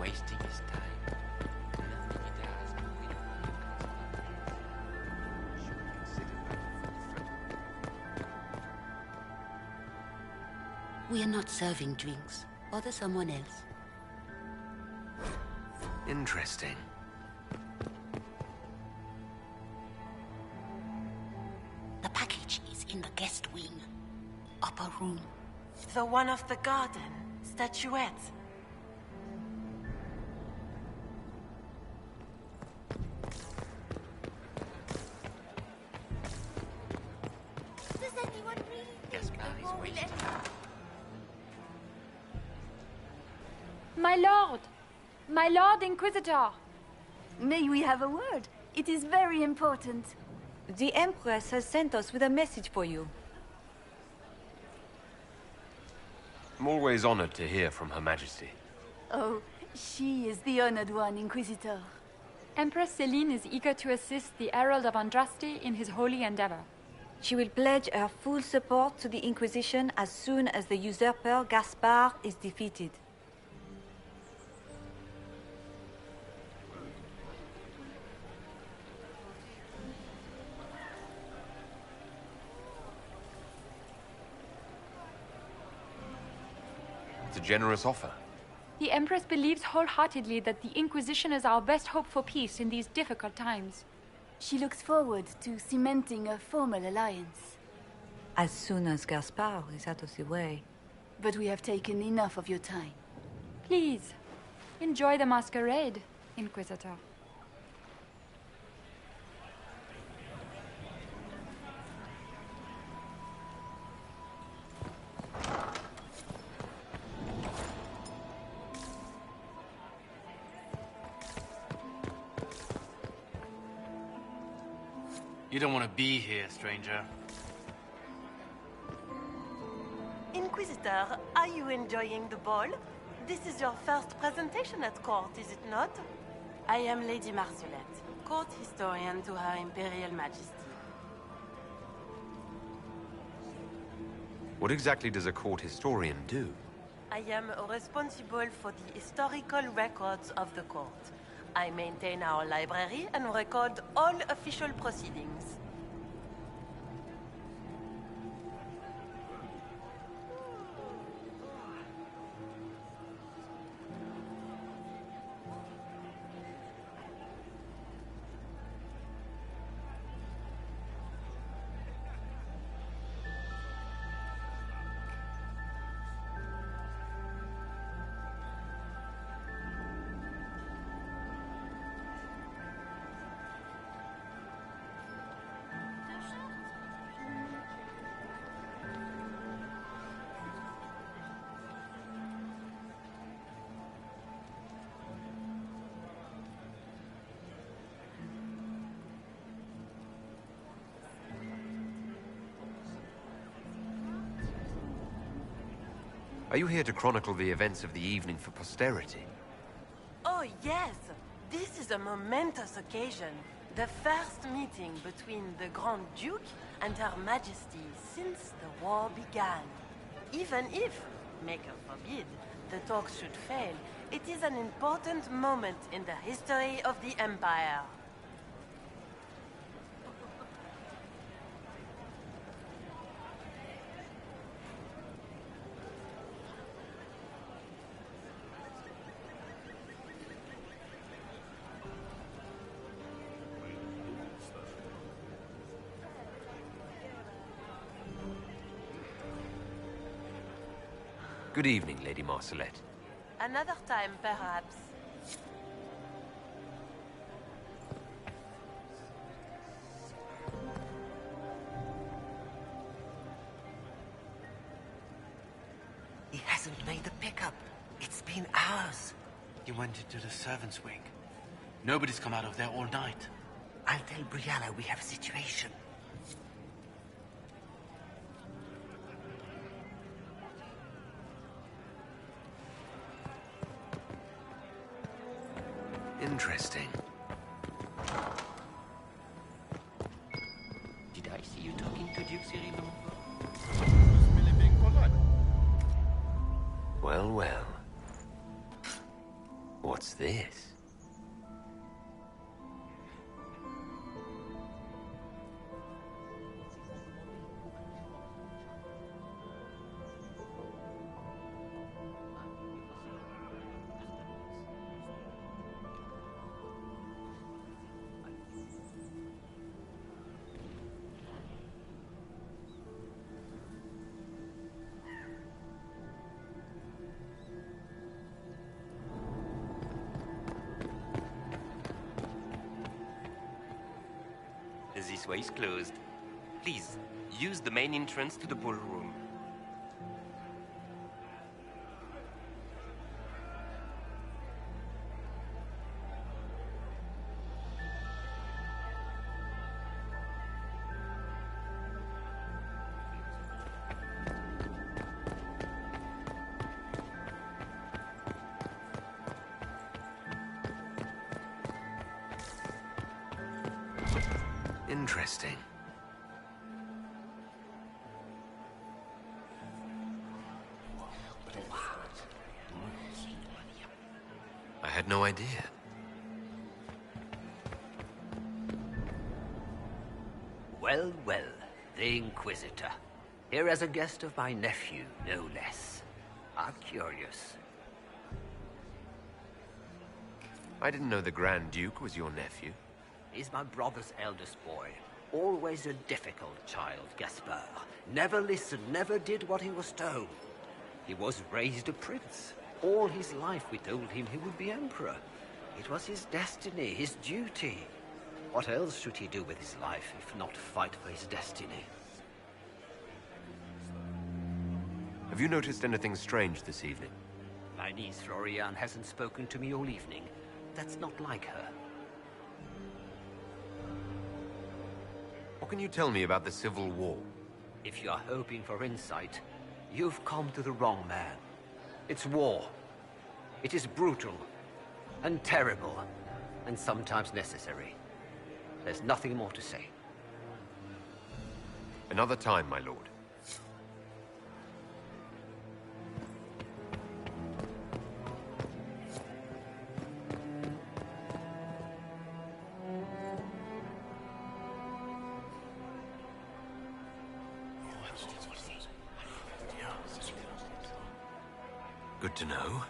wasting his time. Nothing he does will win him should consider that We are not serving drinks. Order someone else. Interesting. The package is in the guest wing. Upper room. The one of the garden. Statuette. Does anyone really Yes, Barry's wasting. My lord! My lord Inquisitor! May we have a word? It is very important. The Empress has sent us with a message for you. I'm always honored to hear from Her Majesty. Oh, she is the honored one, Inquisitor. Empress Celine is eager to assist the Herald of Andraste in his holy endeavor. She will pledge her full support to the Inquisition as soon as the usurper Gaspard is defeated. It's a generous offer. The Empress believes wholeheartedly that the Inquisition is our best hope for peace in these difficult times. She looks forward to cementing a formal alliance. As soon as Gaspard is out of the way. But we have taken enough of your time. Please, enjoy the masquerade, Inquisitor. You don't want to be here, stranger. Inquisitor, are you enjoying the ball? This is your first presentation at court, is it not? I am Lady Marcelette, court historian to Her Imperial Majesty. What exactly does a court historian do? I am responsible for the historical records of the court. I maintain our library and record all official proceedings. Are you here to chronicle the events of the evening for posterity? Oh, yes! This is a momentous occasion. The first meeting between the Grand Duke and Her Majesty since the war began. Even if, Maker forbid, the talks should fail, it is an important moment in the history of the Empire. Good evening, Lady Marcelette. Another time, perhaps. He hasn't made the pickup. It's been hours. He went into the servants' wing. Nobody's come out of there all night. I'll tell Brianna we have a situation. Interesting. Did I see you talking to Duke Cyril? Well, well. What's What's this? This way is closed. Please, use the main entrance to the ballroom. Interesting. I had no idea. Well, well, the Inquisitor. Here as a guest of my nephew, no less. I'm curious. I didn't know the Grand Duke was your nephew. He's my brother's eldest boy. Always a difficult child, Gaspard. Never listened, never did what he was told. He was raised a prince. All his life we told him he would be emperor. It was his destiny, his duty. What else should he do with his life if not fight for his destiny? Have you noticed anything strange this evening? My niece Florian hasn't spoken to me all evening. That's not like her. What can you tell me about the Civil War? If you are hoping for insight, you've come to the wrong man. It's war. It is brutal, and terrible, and sometimes necessary. There's nothing more to say. Another time, my lord. Good to know.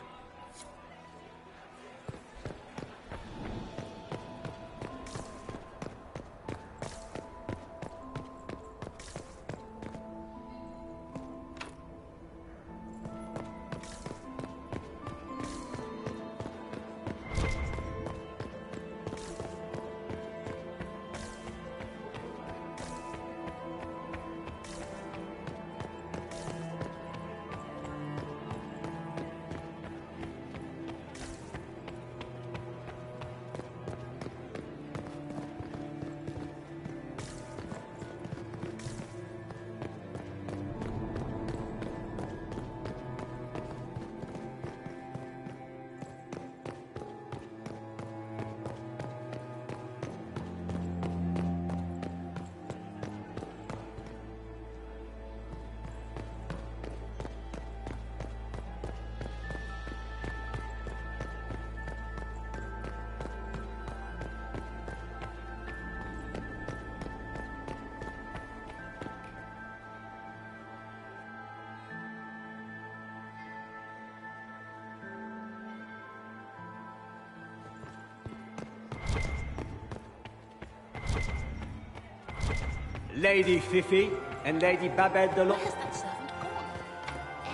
Lady Fifi and Lady Babette de Lo... Where's that servant gone?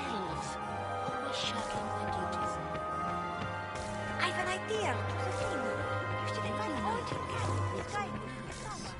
Elves, always shirking their duties. I've an idea. We should invite the haunted cat. This guy would be someone.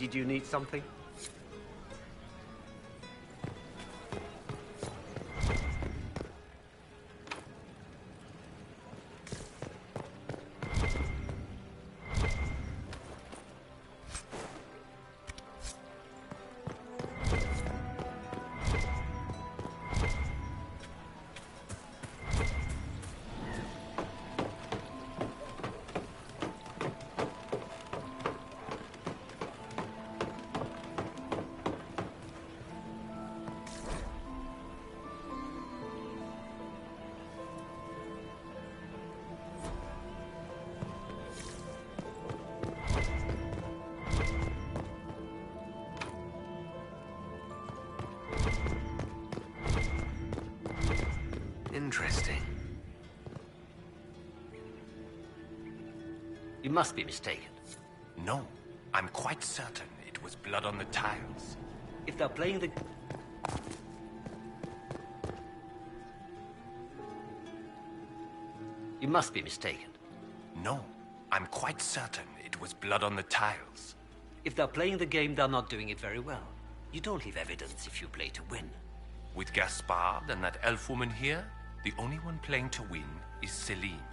Did you need something? Interesting. You must be mistaken. No, I'm quite certain it was blood on the tiles. If they're playing the... You must be mistaken. No, I'm quite certain it was blood on the tiles. If they're playing the game, they're not doing it very well. You don't leave evidence if you play to win. With Gaspard and that elf woman here, the only one playing to win is Celine.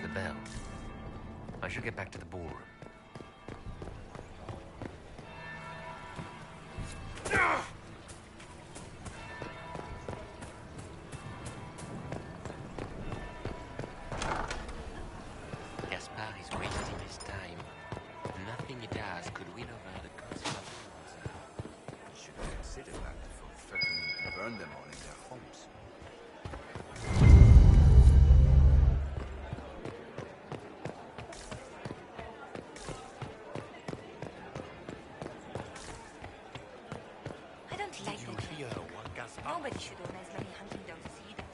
the bell. I should get back to the ballroom. burn them all in their homes. I don't like that. Hear what Gaspar? Nobody should own as many hunting dogs as he does.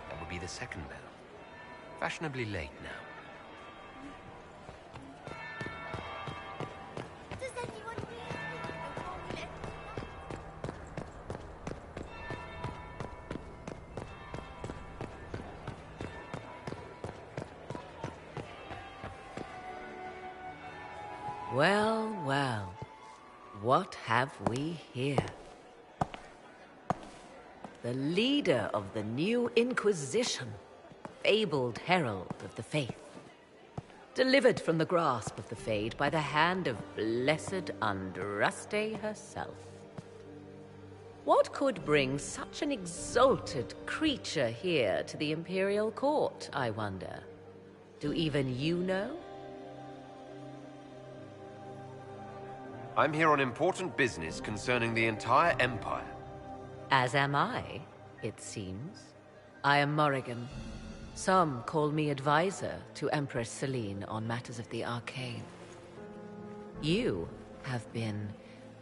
That would be the second bell. Fashionably late now. Does anyone really think the war will end Well, well. What have we here? The leader of the new Inquisition, fabled herald of the faith. Delivered from the grasp of the Fade by the hand of blessed Andraste herself. What could bring such an exalted creature here to the Imperial Court, I wonder? Do even you know? I'm here on important business concerning the entire Empire. As am I, it seems. I am Morrigan. Some call me advisor to Empress Celine on matters of the arcane. You have been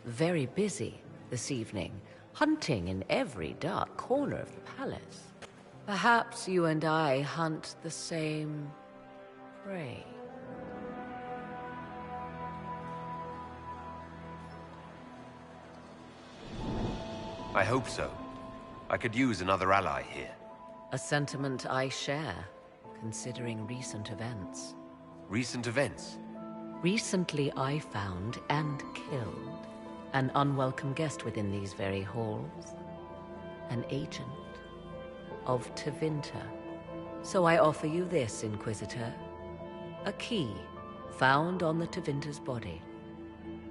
very busy this evening, hunting in every dark corner of the palace. Perhaps you and I hunt the same prey. I hope so. I could use another ally here. A sentiment I share, considering recent events. Recent events? Recently I found and killed an unwelcome guest within these very halls. An agent of Tevinter. So I offer you this, Inquisitor. A key found on the Tevinter's body.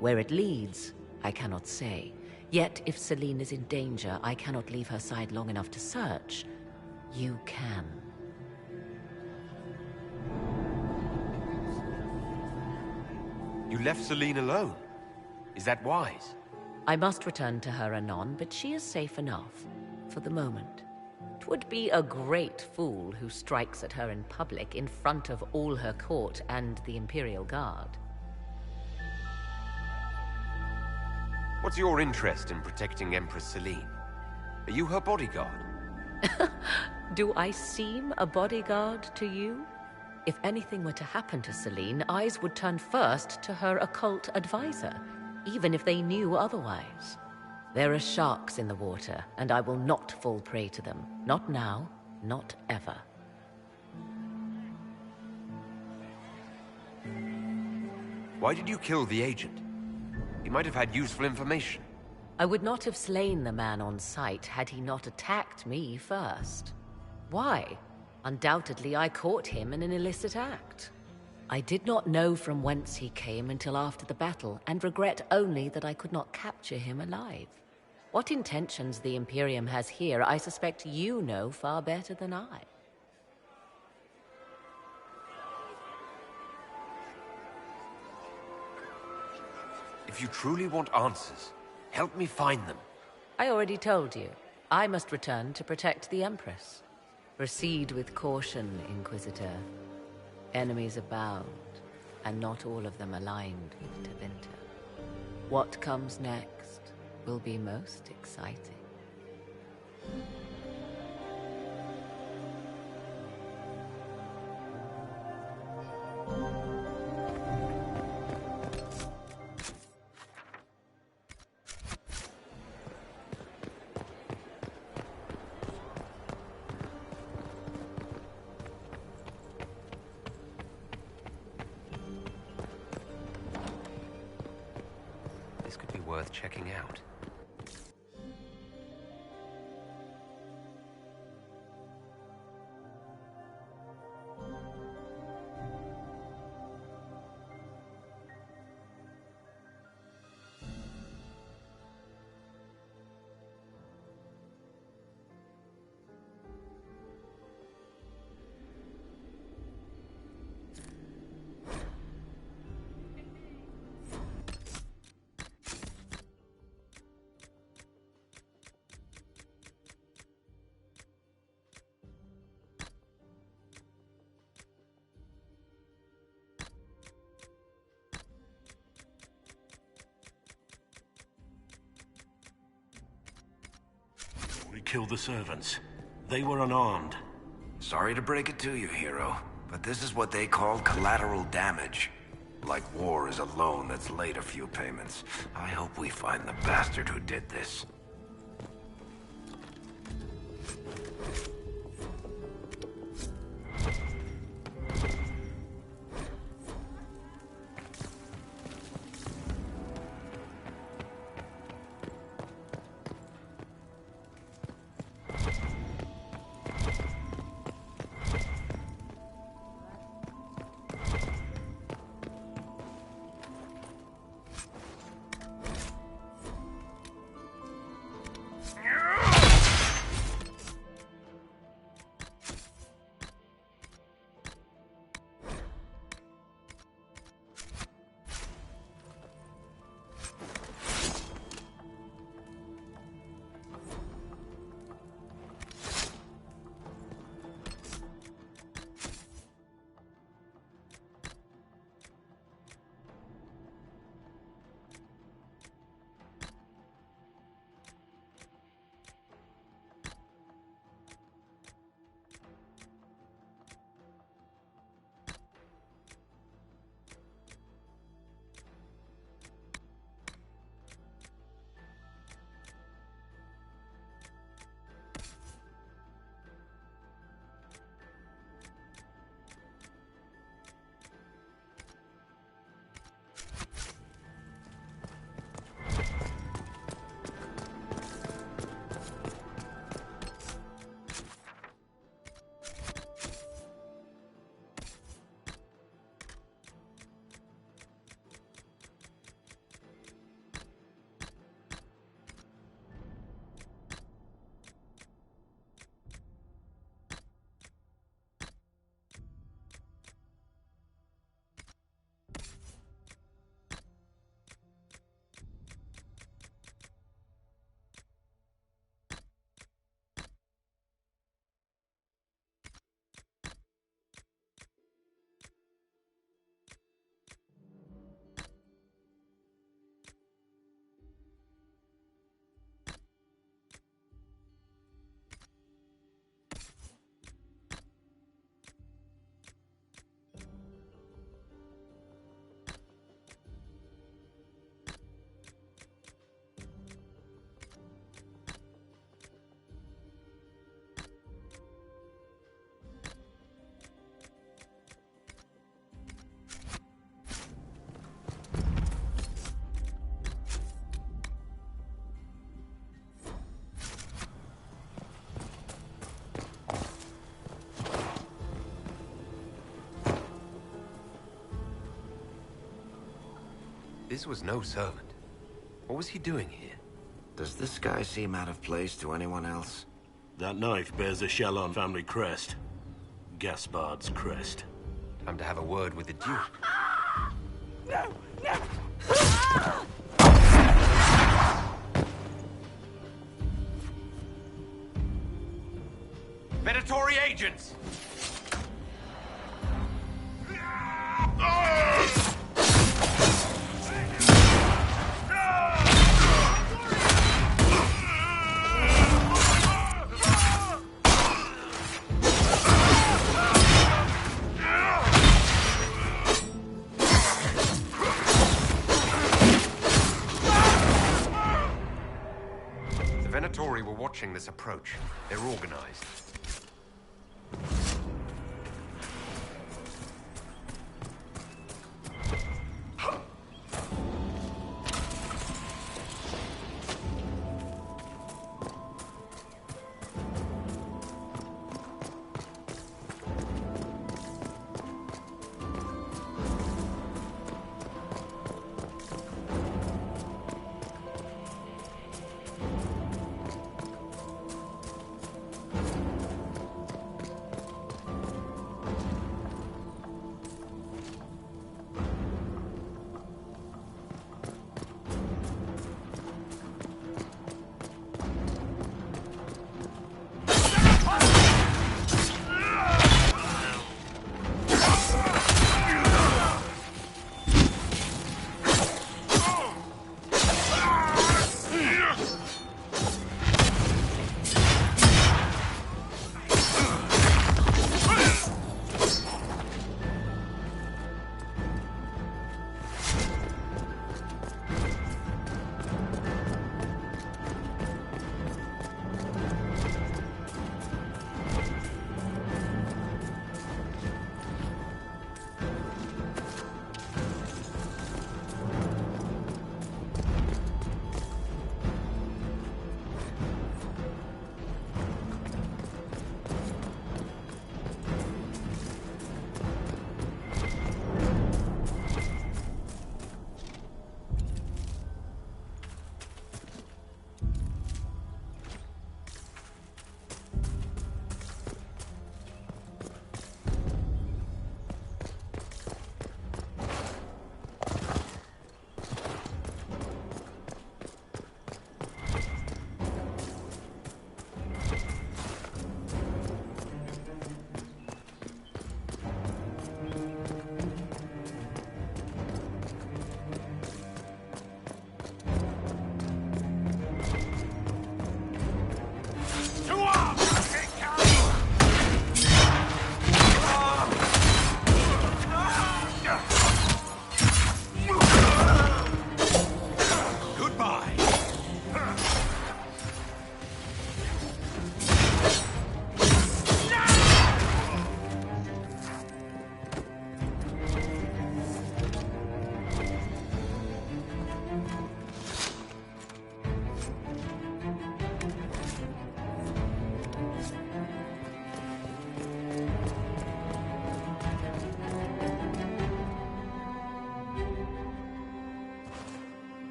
Where it leads, I cannot say. Yet, if Celine is in danger, I cannot leave her side long enough to search. You can. You left Celine alone? Is that wise? I must return to her anon, but she is safe enough, for the moment. 'Twould be a great fool who strikes at her in public in front of all her court and the Imperial Guard. What's your interest in protecting Empress Celine? Are you her bodyguard? Do I seem a bodyguard to you? If anything were to happen to Celine, eyes would turn first to her occult advisor, even if they knew otherwise. There are sharks in the water, and I will not fall prey to them. Not now, not ever. Why did you kill the agent? He might have had useful information. I would not have slain the man on sight had he not attacked me first. Why? Undoubtedly, I caught him in an illicit act. I did not know from whence he came until after the battle, and regret only that I could not capture him alive. What intentions the Imperium has here, I suspect you know far better than I. If you truly want answers, help me find them. I already told you. I must return to protect the Empress. Proceed with caution, Inquisitor. Enemies abound, and not all of them aligned with Tevinter. What comes next will be most exciting. This could be worth checking out. kill the servants. They were unarmed. Sorry to break it to you, hero, but this is what they call collateral damage. Like war is a loan that's late a few payments. I hope we find the bastard who did this. This was no servant. What was he doing here? Does this guy seem out of place to anyone else? That knife bears a Chalon family crest. Gaspard's crest. Time to have a word with the Duke. No! No! Predatory agents! Venatori were watching this approach. They're organized.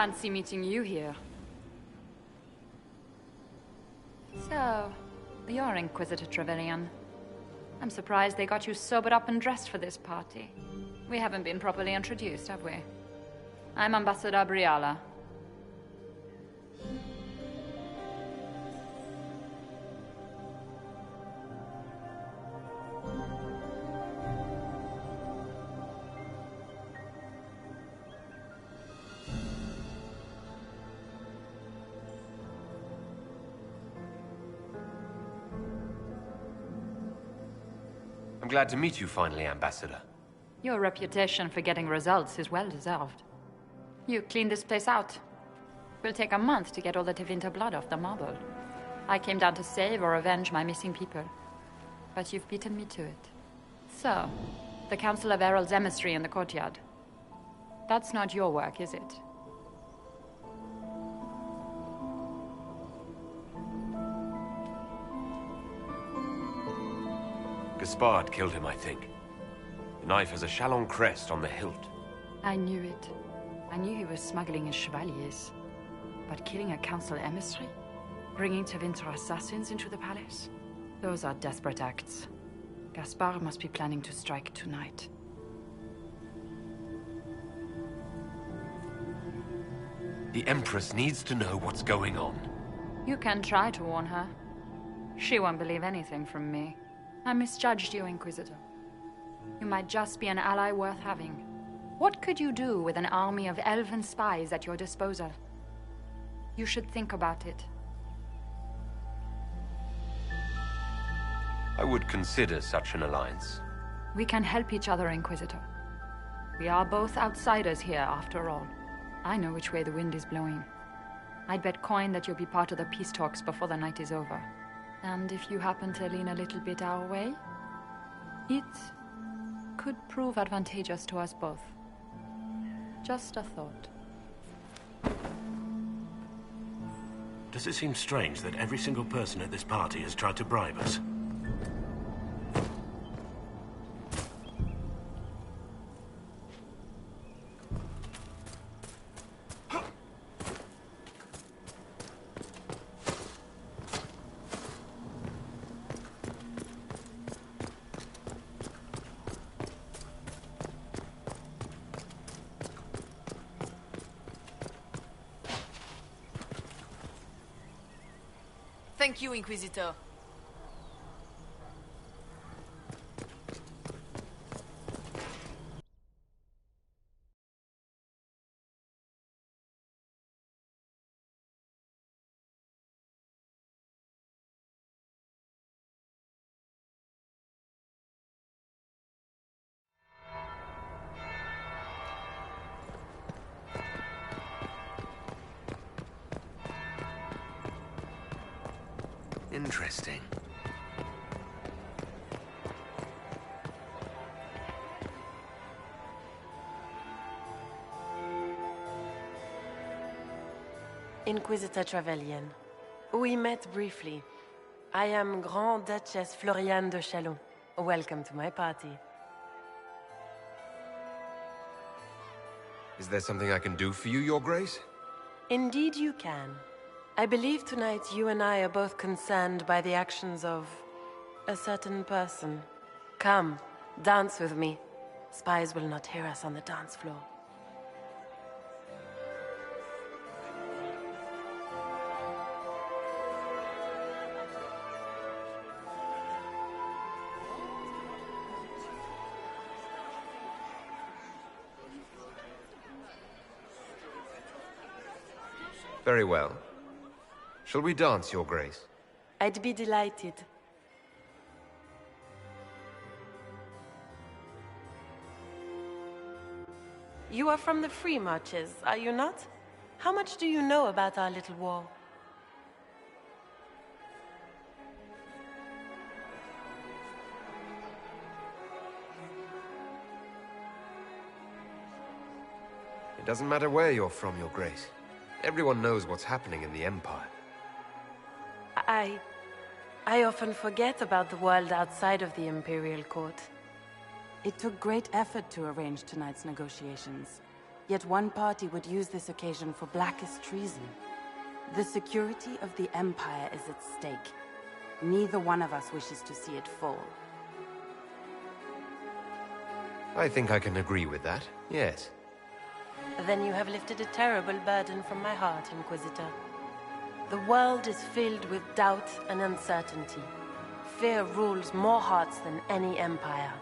Fancy meeting you here. So, you're Inquisitor Trevelyan. I'm surprised they got you sobered up and dressed for this party. We haven't been properly introduced, have we? I'm Ambassador Briala. I'm glad to meet you finally, Ambassador. Your reputation for getting results is well deserved. You cleaned this place out. Will take a month to get all the Tevinter blood off the marble. I came down to save or avenge my missing people. But you've beaten me to it. So, the Council of Herald's emissary in the courtyard. That's not your work, is it? Gaspard killed him, I think. The knife has a Chalon crest on the hilt. I knew it. I knew he was smuggling his chevaliers. But killing a council emissary? Bringing Tevinter assassins into the palace? Those are desperate acts. Gaspard must be planning to strike tonight. The Empress needs to know what's going on. You can try to warn her. She won't believe anything from me. I misjudged you, Inquisitor. You might just be an ally worth having. What could you do with an army of elven spies at your disposal? You should think about it. I would consider such an alliance. We can help each other, Inquisitor. We are both outsiders here, after all. I know which way the wind is blowing. I'd bet coin that you'll be part of the peace talks before the night is over. And if you happen to lean a little bit our way, it could prove advantageous to us both. Just a thought. Does it seem strange that every single person at this party has tried to bribe us? Thank you, Inquisitor. Interesting. Inquisitor Trevelyan. We met briefly. I am Grand Duchess Floriane de Chalon. Welcome to my party. Is there something I can do for you, Your Grace? Indeed you can. I believe tonight you and I are both concerned by the actions of a certain person. Come, dance with me. Spies will not hear us on the dance floor. Very well. Shall we dance, Your Grace? I'd be delighted. You are from the Free Marches, are you not? How much do you know about our little war? It doesn't matter where you're from, Your Grace. Everyone knows what's happening in the Empire. I often forget about the world outside of the Imperial Court. It took great effort to arrange tonight's negotiations. Yet one party would use this occasion for blackest treason. The security of the Empire is at stake. Neither one of us wishes to see it fall. I think I can agree with that, yes. Then you have lifted a terrible burden from my heart, Inquisitor. The world is filled with doubt and uncertainty. Fear rules more hearts than any empire.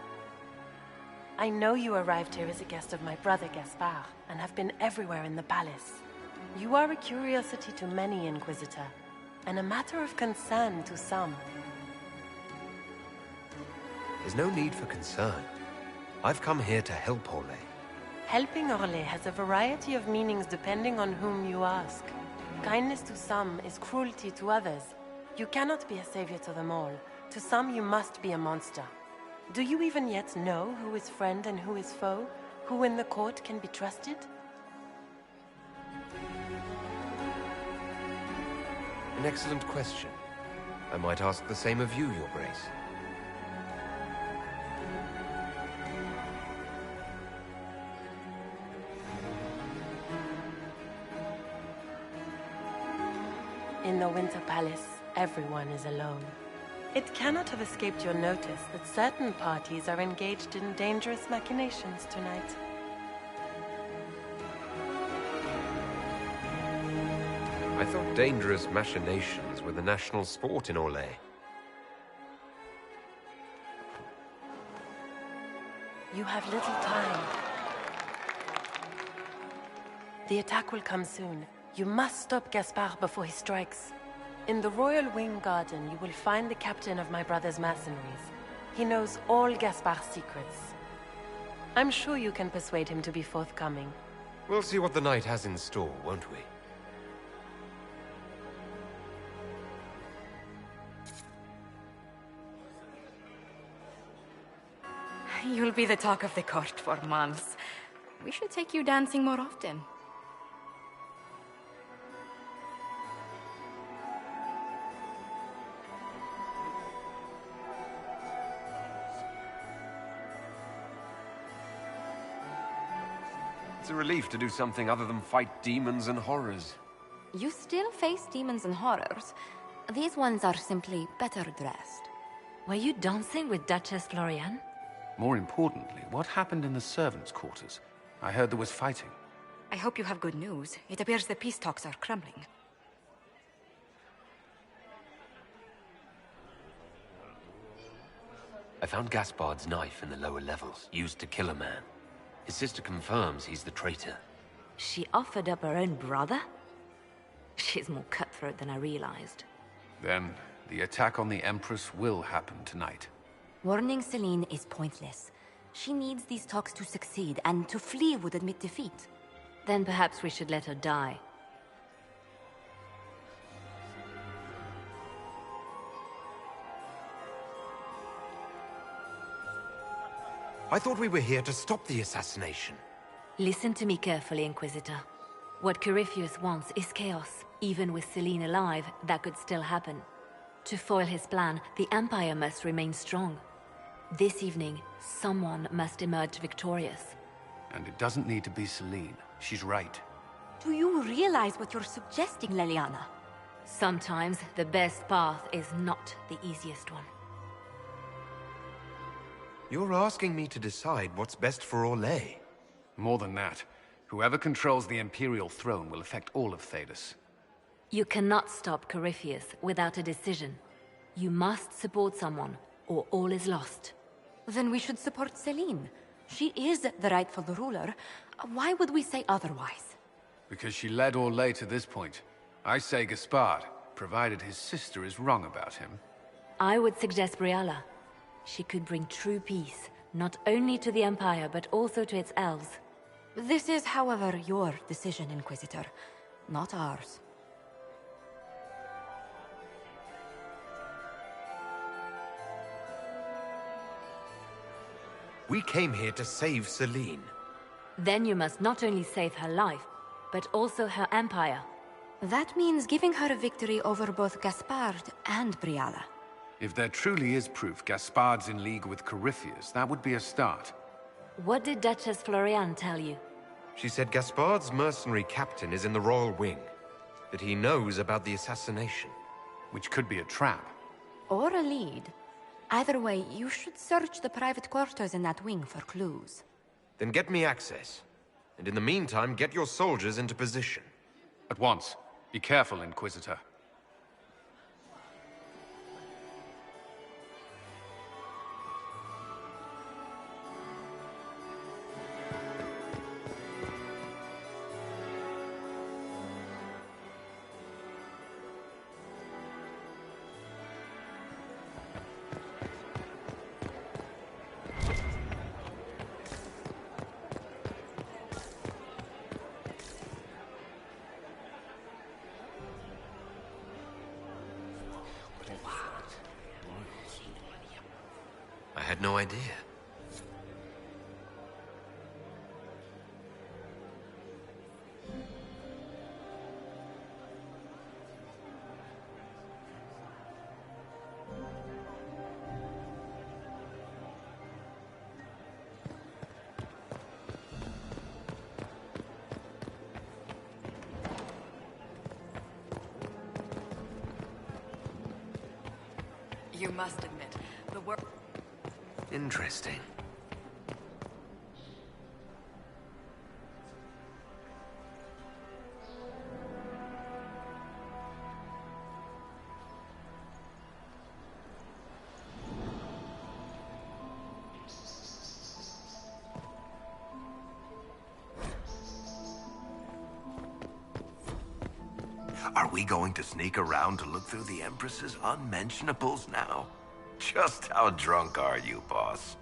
I know you arrived here as a guest of my brother Gaspard, and have been everywhere in the palace. You are a curiosity to many, Inquisitor, and a matter of concern to some. There's no need for concern. I've come here to help Orlais. Helping Orlais has a variety of meanings depending on whom you ask. Kindness to some is cruelty to others. You cannot be a savior to them all. To some you must be a monster. Do you even yet know who is friend and who is foe? Who in the court can be trusted? An excellent question. I might ask the same of you, Your Grace. In the Winter Palace, everyone is alone. It cannot have escaped your notice that certain parties are engaged in dangerous machinations tonight. I thought dangerous machinations were the national sport in Orlais. You have little time. The attack will come soon. You must stop Gaspard before he strikes. In the Royal Wing Garden, you will find the captain of my brother's mercenaries. He knows all Gaspard's secrets. I'm sure you can persuade him to be forthcoming. We'll see what the night has in store, won't we? You'll be the talk of the court for months. We should take you dancing more often. It's a relief to do something other than fight demons and horrors. You still face demons and horrors. These ones are simply better dressed. Were you dancing with Duchess Florian? More importantly, what happened in the servants' quarters? I heard there was fighting. I hope you have good news. It appears the peace talks are crumbling. I found Gaspard's knife in the lower levels, used to kill a man. His sister confirms he's the traitor. She offered up her own brother? She's more cutthroat than I realized. Then, the attack on the Empress will happen tonight. Warning Celine is pointless. She needs these talks to succeed, and to flee would admit defeat. Then perhaps we should let her die. I thought we were here to stop the assassination. Listen to me carefully, Inquisitor. What Corypheus wants is chaos. Even with Celine alive, that could still happen. To foil his plan, the Empire must remain strong. This evening, someone must emerge victorious. And it doesn't need to be Celine. She's right. Do you realize what you're suggesting, Leliana? Sometimes the best path is not the easiest one. You're asking me to decide what's best for Orlais. More than that, whoever controls the Imperial throne will affect all of Thedas. You cannot stop Corypheus without a decision. You must support someone, or all is lost. Then we should support Celine. She is the rightful ruler. Why would we say otherwise? Because she led Orlais to this point. I say Gaspard, provided his sister is wrong about him. I would suggest Briala. She could bring true peace, not only to the Empire, but also to its elves. This is, however, your decision, Inquisitor, not ours. We came here to save Celine. Then you must not only save her life, but also her empire. That means giving her a victory over both Gaspard and Briala. If there truly is proof Gaspard's in league with Corypheus, that would be a start. What did Duchess Florian tell you? She said Gaspard's mercenary captain is in the Royal Wing, that he knows about the assassination. Which could be a trap. Or a lead. Either way, you should search the private quarters in that wing for clues. Then get me access. And in the meantime, get your soldiers into position. At once. Be careful, Inquisitor. I had no idea. You must admit, the work... Interesting. Are we going to sneak around to look through the Empress's unmentionables now? Just how drunk are you, boss?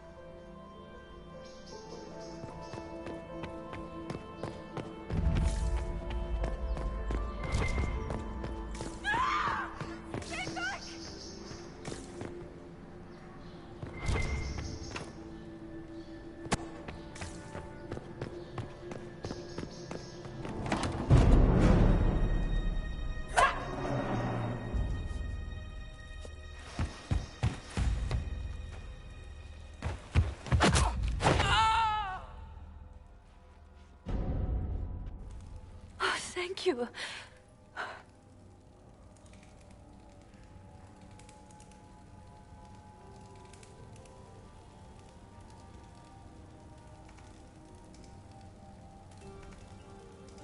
Thank you.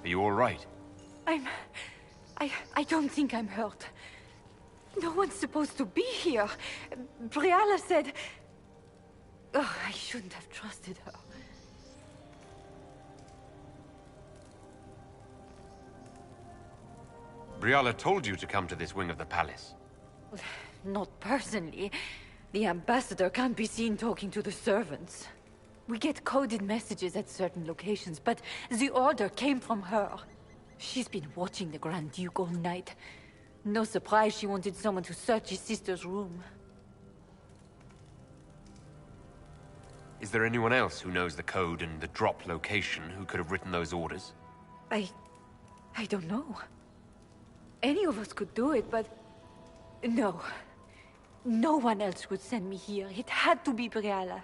Are you all right? I don't think I'm hurt. No one's supposed to be here. Briala said... Oh, I shouldn't have trusted her. Briala told you to come to this wing of the palace. Not personally. The ambassador can't be seen talking to the servants. We get coded messages at certain locations, but the order came from her. She's been watching the Grand Duke all night. No surprise she wanted someone to search his sister's room. Is there anyone else who knows the code and the drop location who could have written those orders? I don't know. Any of us could do it, but... No. No one else would send me here. It had to be Briala.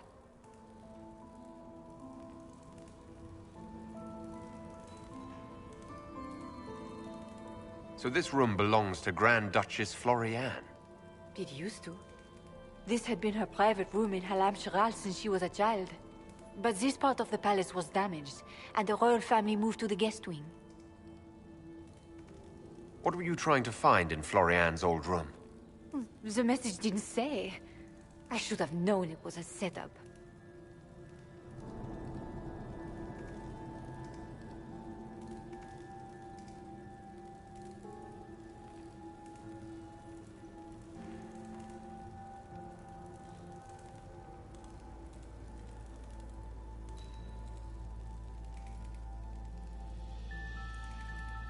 So this room belongs to Grand Duchess Florianne? It used to. This had been her private room in Halam Shiral since she was a child. But this part of the palace was damaged, and the royal family moved to the guest wing. What were you trying to find in Florianne's old room? The message didn't say. I should have known it was a setup.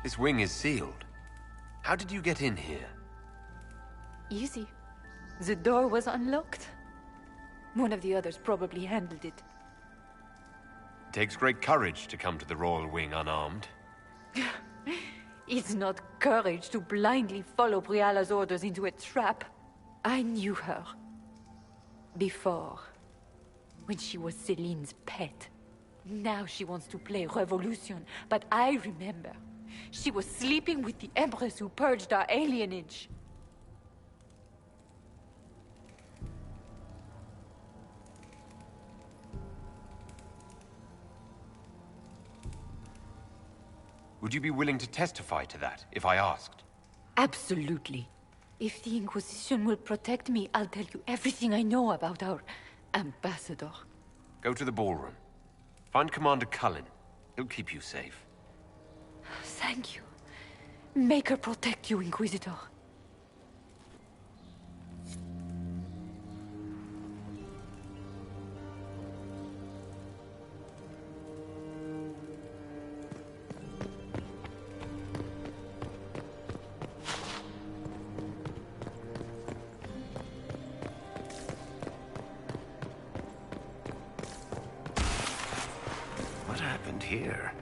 This wing is sealed. How did you get in here? Easy. The door was unlocked. One of the others probably handled it. It takes great courage to come to the Royal Wing unarmed. It's not courage to blindly follow Briala's orders into a trap. I knew her. Before. When she was Celine's pet. Now she wants to play revolution, but I remember. She was sleeping with the Empress who purged our alienage. Would you be willing to testify to that, if I asked? Absolutely. If the Inquisition will protect me, I'll tell you everything I know about our ambassador. Go to the ballroom. Find Commander Cullen. He'll keep you safe. Thank you. Make her protect you, Inquisitor. What happened here?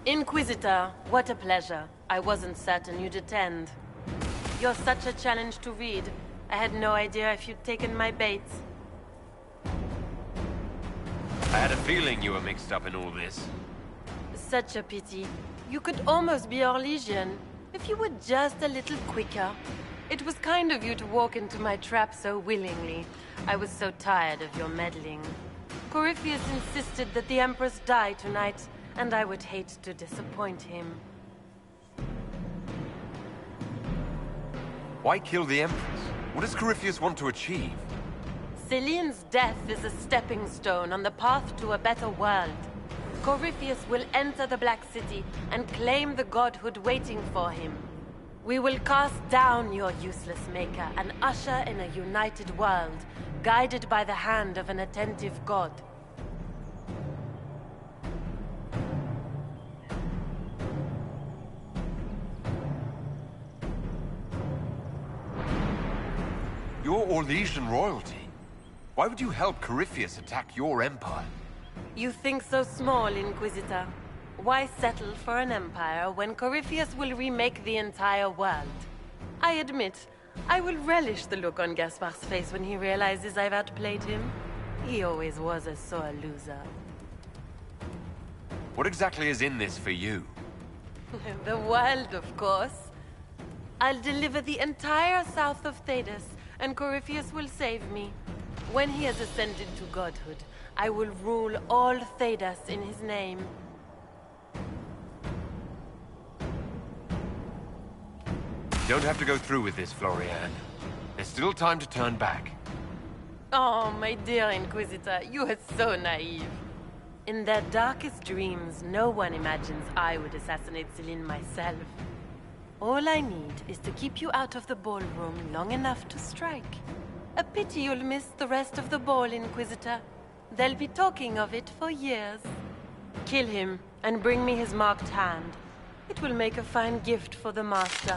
Inquisitor, what a pleasure. I wasn't certain you'd attend. You're such a challenge to read. I had no idea if you'd taken my bait. I had a feeling you were mixed up in all this. Such a pity. You could almost be our Legion, if you were just a little quicker. It was kind of you to walk into my trap so willingly. I was so tired of your meddling. Corypheus insisted that the Empress die tonight, and I would hate to disappoint him. Why kill the Empress? What does Corypheus want to achieve? Celine's death is a stepping stone on the path to a better world. Corypheus will enter the Black City and claim the godhood waiting for him. We will cast down your useless maker and usher in a united world, guided by the hand of an attentive god. You're Orlesian royalty. Why would you help Corypheus attack your empire? You think so small, Inquisitor. Why settle for an empire when Corypheus will remake the entire world? I admit, I will relish the look on Gaspar's face when he realizes I've outplayed him. He always was a sore loser. What exactly is in this for you? The world, of course. I'll deliver the entire south of Thedas, and Corypheus will save me. When he has ascended to godhood, I will rule all Thedas in his name. You don't have to go through with this, Florian. There's still time to turn back. Oh, my dear Inquisitor, you are so naive. In their darkest dreams, no one imagines I would assassinate Celine myself. All I need is to keep you out of the ballroom long enough to strike. A pity you'll miss the rest of the ball, Inquisitor. They'll be talking of it for years. Kill him, and bring me his marked hand. It will make a fine gift for the Master.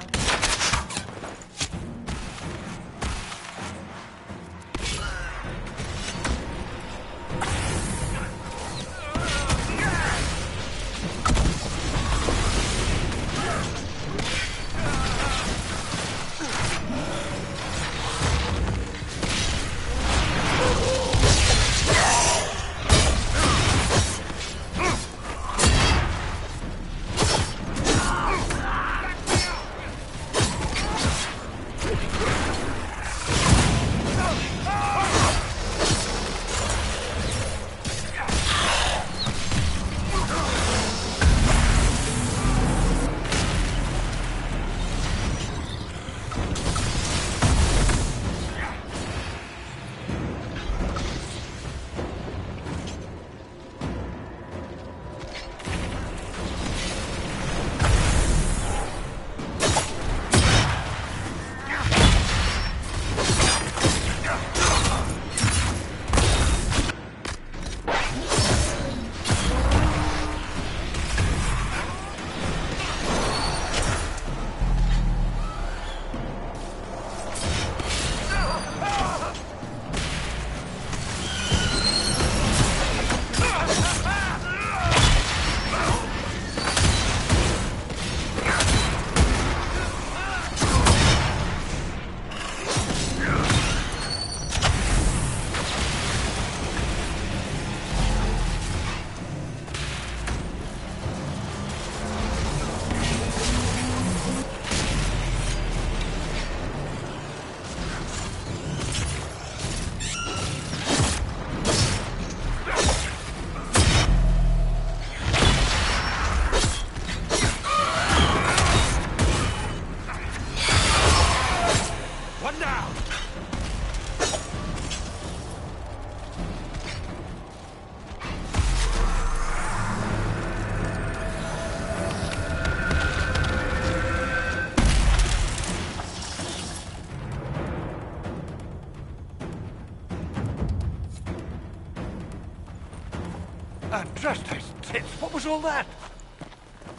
And dressed his tits. What was all that?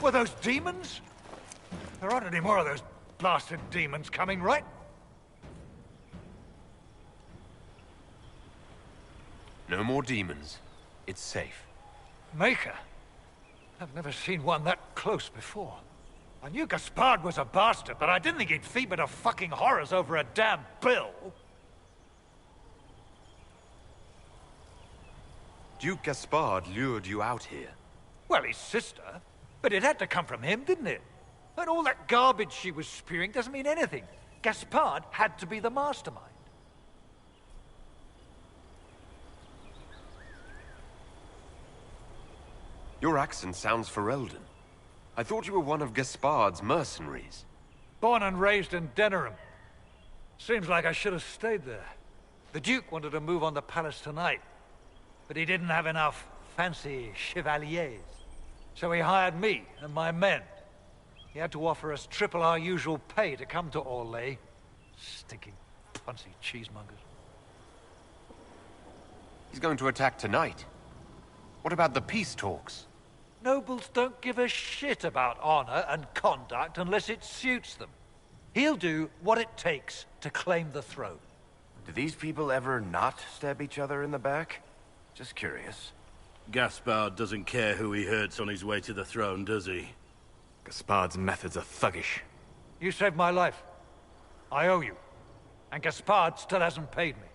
Were those demons? There aren't any more of those blasted demons coming, right? No more demons. It's safe. Maker? I've never seen one that close before. I knew Gaspard was a bastard, but I didn't think he'd feed me to fucking horrors over a damn bill. Duke Gaspard lured you out here. Well, his sister. But it had to come from him, didn't it? And all that garbage she was spewing doesn't mean anything. Gaspard had to be the mastermind. Your accent sounds Ferelden. I thought you were one of Gaspard's mercenaries. Born and raised in Denerim. Seems like I should have stayed there. The Duke wanted to move on the palace tonight, but he didn't have enough fancy chevaliers. So he hired me and my men. He had to offer us triple our usual pay to come to Orlais. Stinking, punsy cheesemongers. He's going to attack tonight. What about the peace talks? Nobles don't give a shit about honor and conduct unless it suits them. He'll do what it takes to claim the throne. Do these people ever not stab each other in the back? Just curious. Gaspard doesn't care who he hurts on his way to the throne, does he? Gaspard's methods are thuggish. You saved my life. I owe you. And Gaspard still hasn't paid me.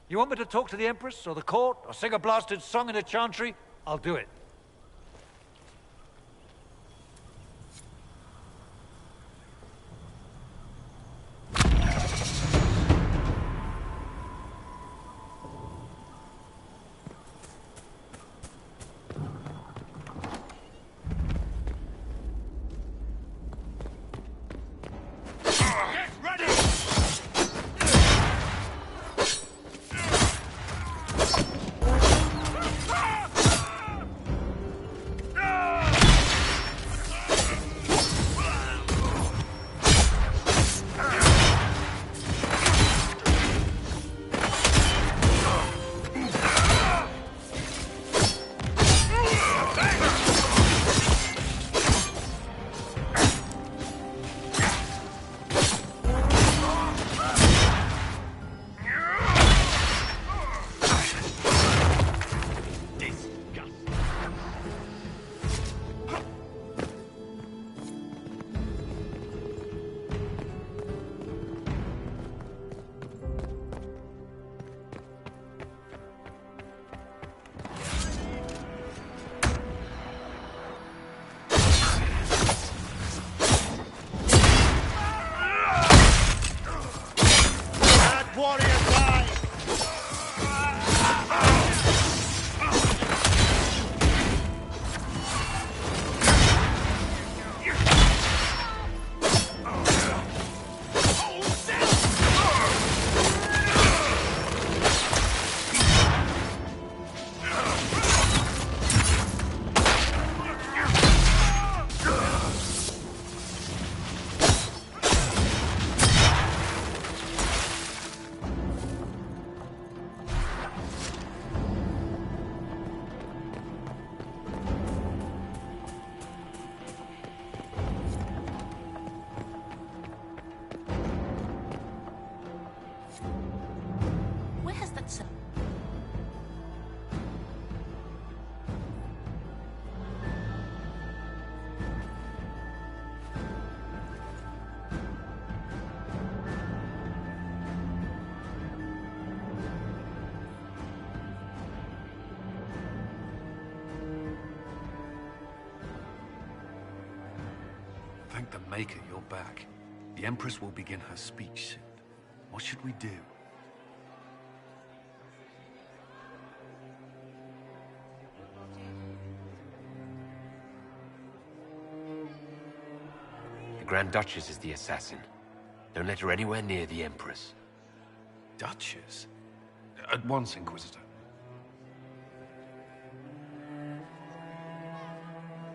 You want me to talk to the Empress or the court or sing a blasted song in a chantry? I'll do it. Thank the Maker you're back. The Empress will begin her speech soon. What should we do? The Grand Duchess is the assassin. Don't let her anywhere near the Empress. Duchess? At once, Inquisitor.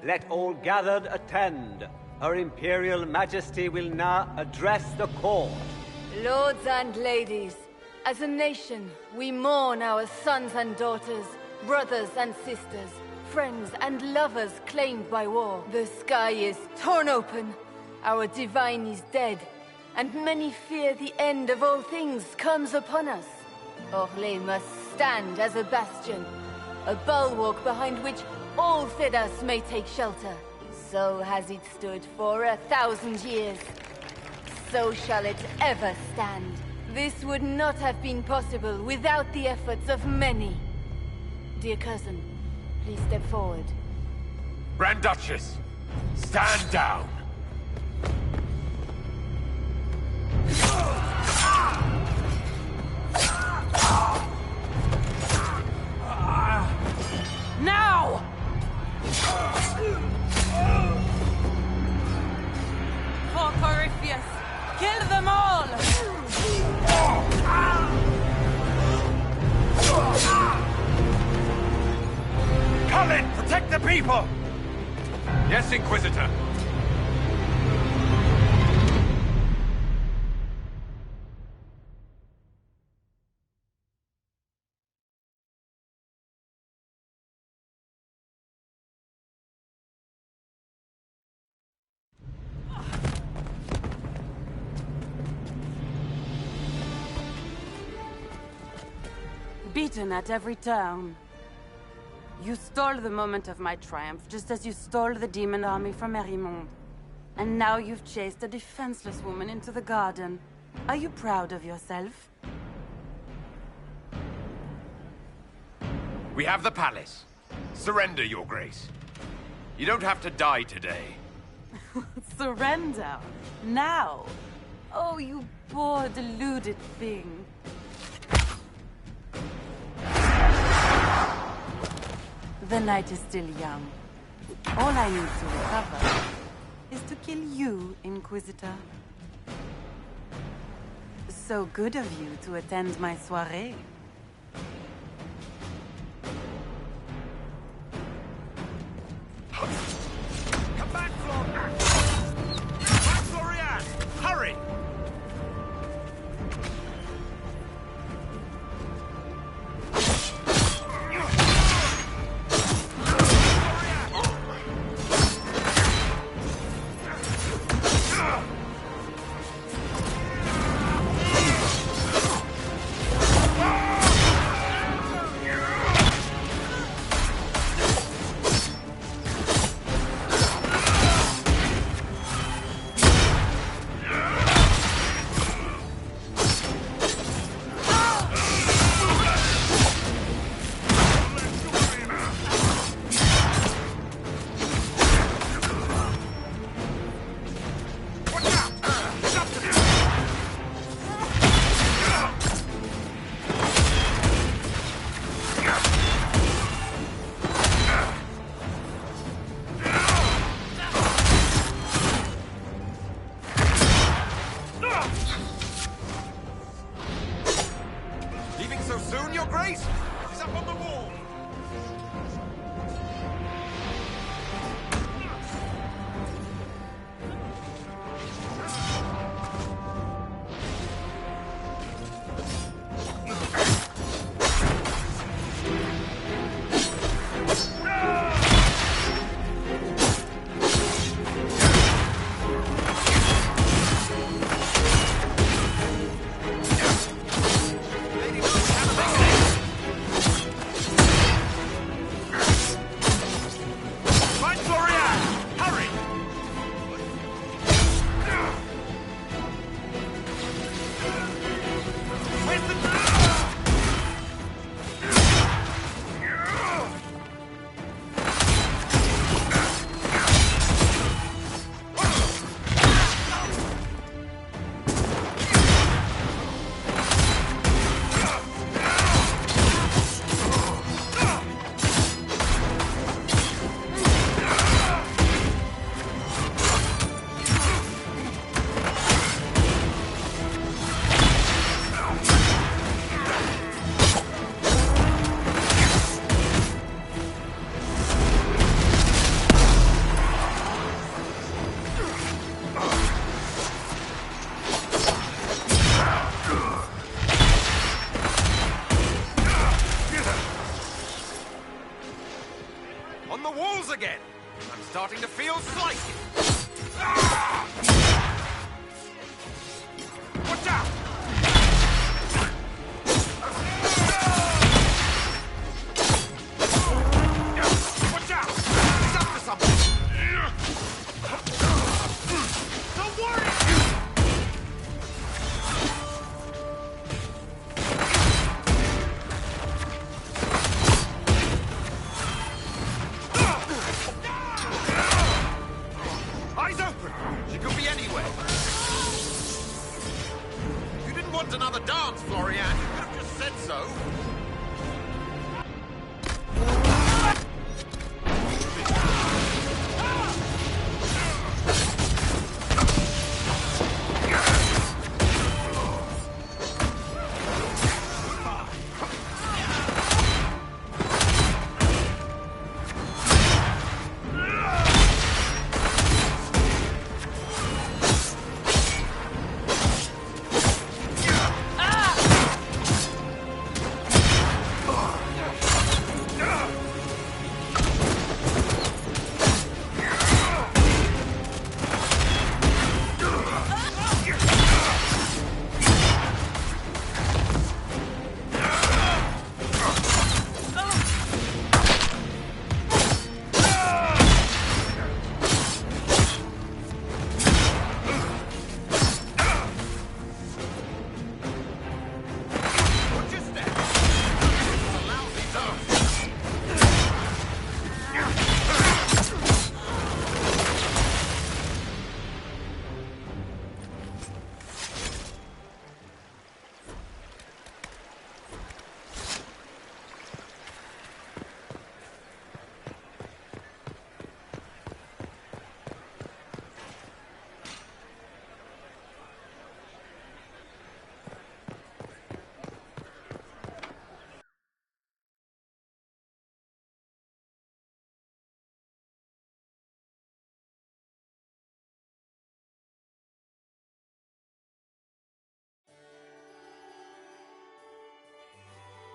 Let all gathered attend. Her Imperial Majesty will now address the court. Lords and ladies, as a nation, we mourn our sons and daughters, brothers and sisters, friends and lovers claimed by war. The sky is torn open. Our divine is dead. And many fear the end of all things comes upon us. Orlais must stand as a bastion. A bulwark behind which all Thedas may take shelter. So has it stood for 1,000 years. So shall it ever stand. This would not have been possible without the efforts of many. Dear cousin, please step forward. Grand Duchess, stand down! Now! For Corypheus, kill them all! Cullen, protect the people! Yes, Inquisitor. Beaten at every turn. You stole the moment of my triumph, just as you stole the demon army from Merimond. And now you've chased a defenseless woman into the garden. Are you proud of yourself? We have the palace. Surrender, Your Grace. You don't have to die today. Surrender? Now? Oh, you poor, deluded thing. The night is still young. All I need to recover is to kill you, Inquisitor. So good of you to attend my soirée. Come back, Florian! Back, Florian! Hurry! On the walls again! I'm starting to feel slighted! Watch out! Watch out! He's up to something! Don't worry! Eyes open! She could be anywhere! You didn't want another dance, Florian. You could have just said so.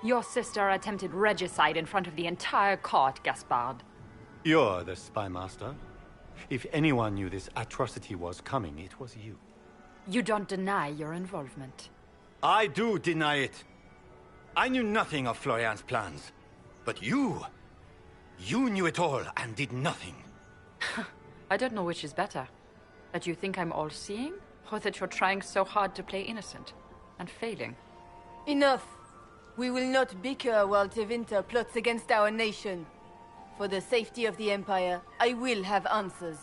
Your sister attempted regicide in front of the entire court, Gaspard. You're the spy master. If anyone knew this atrocity was coming, it was you. You don't deny your involvement. I do deny it. I knew nothing of Florian's plans. But you knew it all and did nothing. I don't know which is better. That you think I'm all-seeing, or that you're trying so hard to play innocent and failing. Enough. We will not bicker while Tevinter plots against our nation. For the safety of the Empire, I will have answers.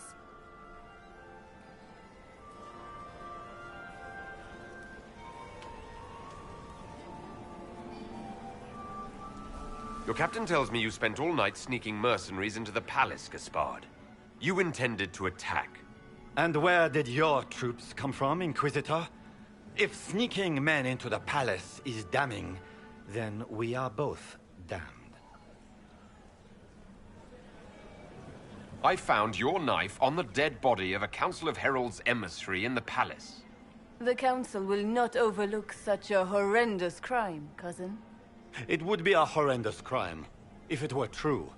Your captain tells me you spent all night sneaking mercenaries into the palace, Gaspard. You intended to attack. And where did your troops come from, Inquisitor? If sneaking men into the palace is damning, then we are both damned. I found your knife on the dead body of a Council of Heralds emissary in the palace. The Council will not overlook such a horrendous crime, cousin. It would be a horrendous crime, if it were true.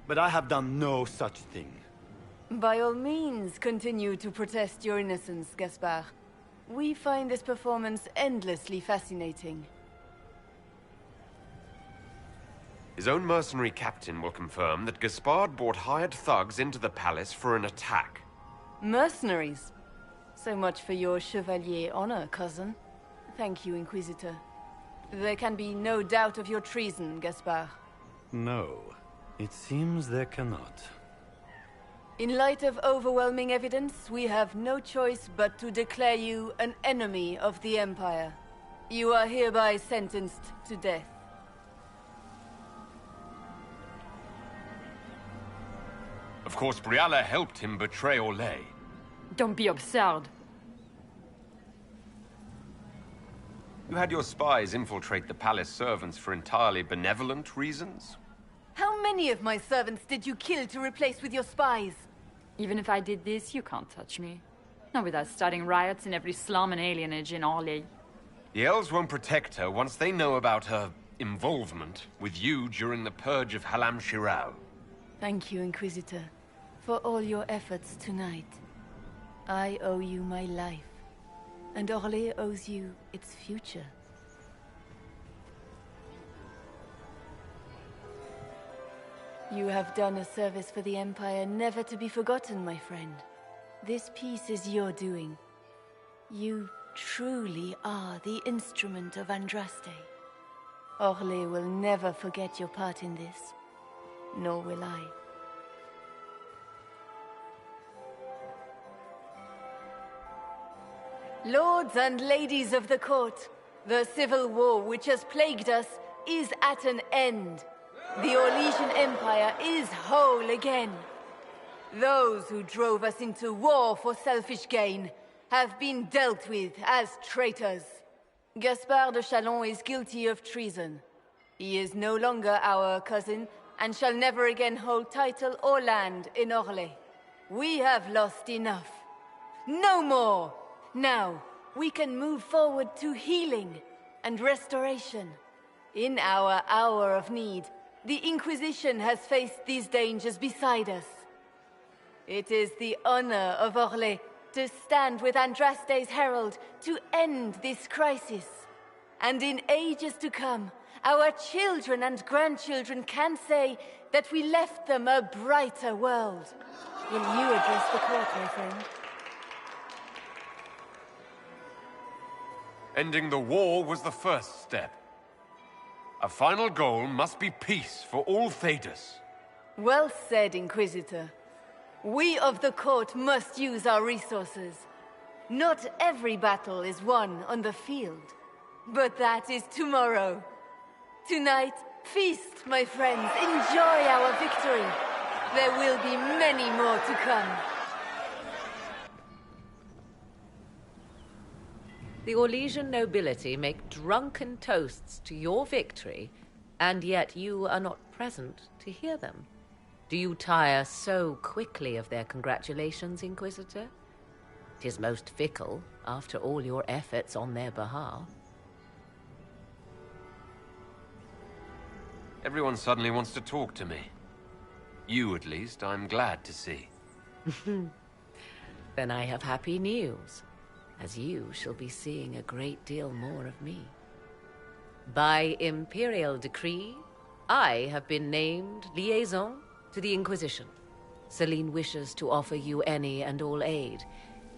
But I have done no such thing. By all means, continue to protest your innocence, Gaspard. We find this performance endlessly fascinating. His own mercenary captain will confirm that Gaspard brought hired thugs into the palace for an attack. Mercenaries? So much for your chevalier honor, cousin. Thank you, Inquisitor. There can be no doubt of your treason, Gaspard. No, it seems there cannot. In light of overwhelming evidence, we have no choice but to declare you an enemy of the Empire. You are hereby sentenced to death. Of course, Brialla helped him betray Orlais. Don't be absurd. You had your spies infiltrate the palace servants for entirely benevolent reasons? How many of my servants did you kill to replace with your spies? Even if I did this, you can't touch me. Not without starting riots in every slum and alienage in Orlais. The elves won't protect her once they know about her involvement with you during the purge of Halam Shiral. Thank you, Inquisitor, for all your efforts tonight. I owe you my life, and Orlais owes you its future. You have done a service for the Empire never to be forgotten, my friend. This piece is your doing. You truly are the instrument of Andraste. Orlais will never forget your part in this, nor will I. Lords and ladies of the court, the civil war which has plagued us is at an end. The Orlesian Empire is whole again. Those who drove us into war for selfish gain have been dealt with as traitors. Gaspard de Chalon is guilty of treason. He is no longer our cousin and shall never again hold title or land in Orlais. We have lost enough. No more! Now, we can move forward to healing and restoration. In our hour of need, the Inquisition has faced these dangers beside us. It is the honor of Orlais to stand with Andraste's herald to end this crisis. And in ages to come, our children and grandchildren can say that we left them a brighter world. Will you address the court, my friend? Ending the war was the first step. A final goal must be peace for all Thedas. Well said, Inquisitor. We of the court must use our resources. Not every battle is won on the field, but that is tomorrow. Tonight, feast, my friends. Enjoy our victory. There will be many more to come. The Orlesian nobility make drunken toasts to your victory, and yet you are not present to hear them. Do you tire so quickly of their congratulations, Inquisitor? 'Tis most fickle, after all your efforts on their behalf. Everyone suddenly wants to talk to me. You, at least, I'm glad to see. Then I have happy news, as you shall be seeing a great deal more of me. By imperial decree, I have been named liaison to the Inquisition. Celine wishes to offer you any and all aid,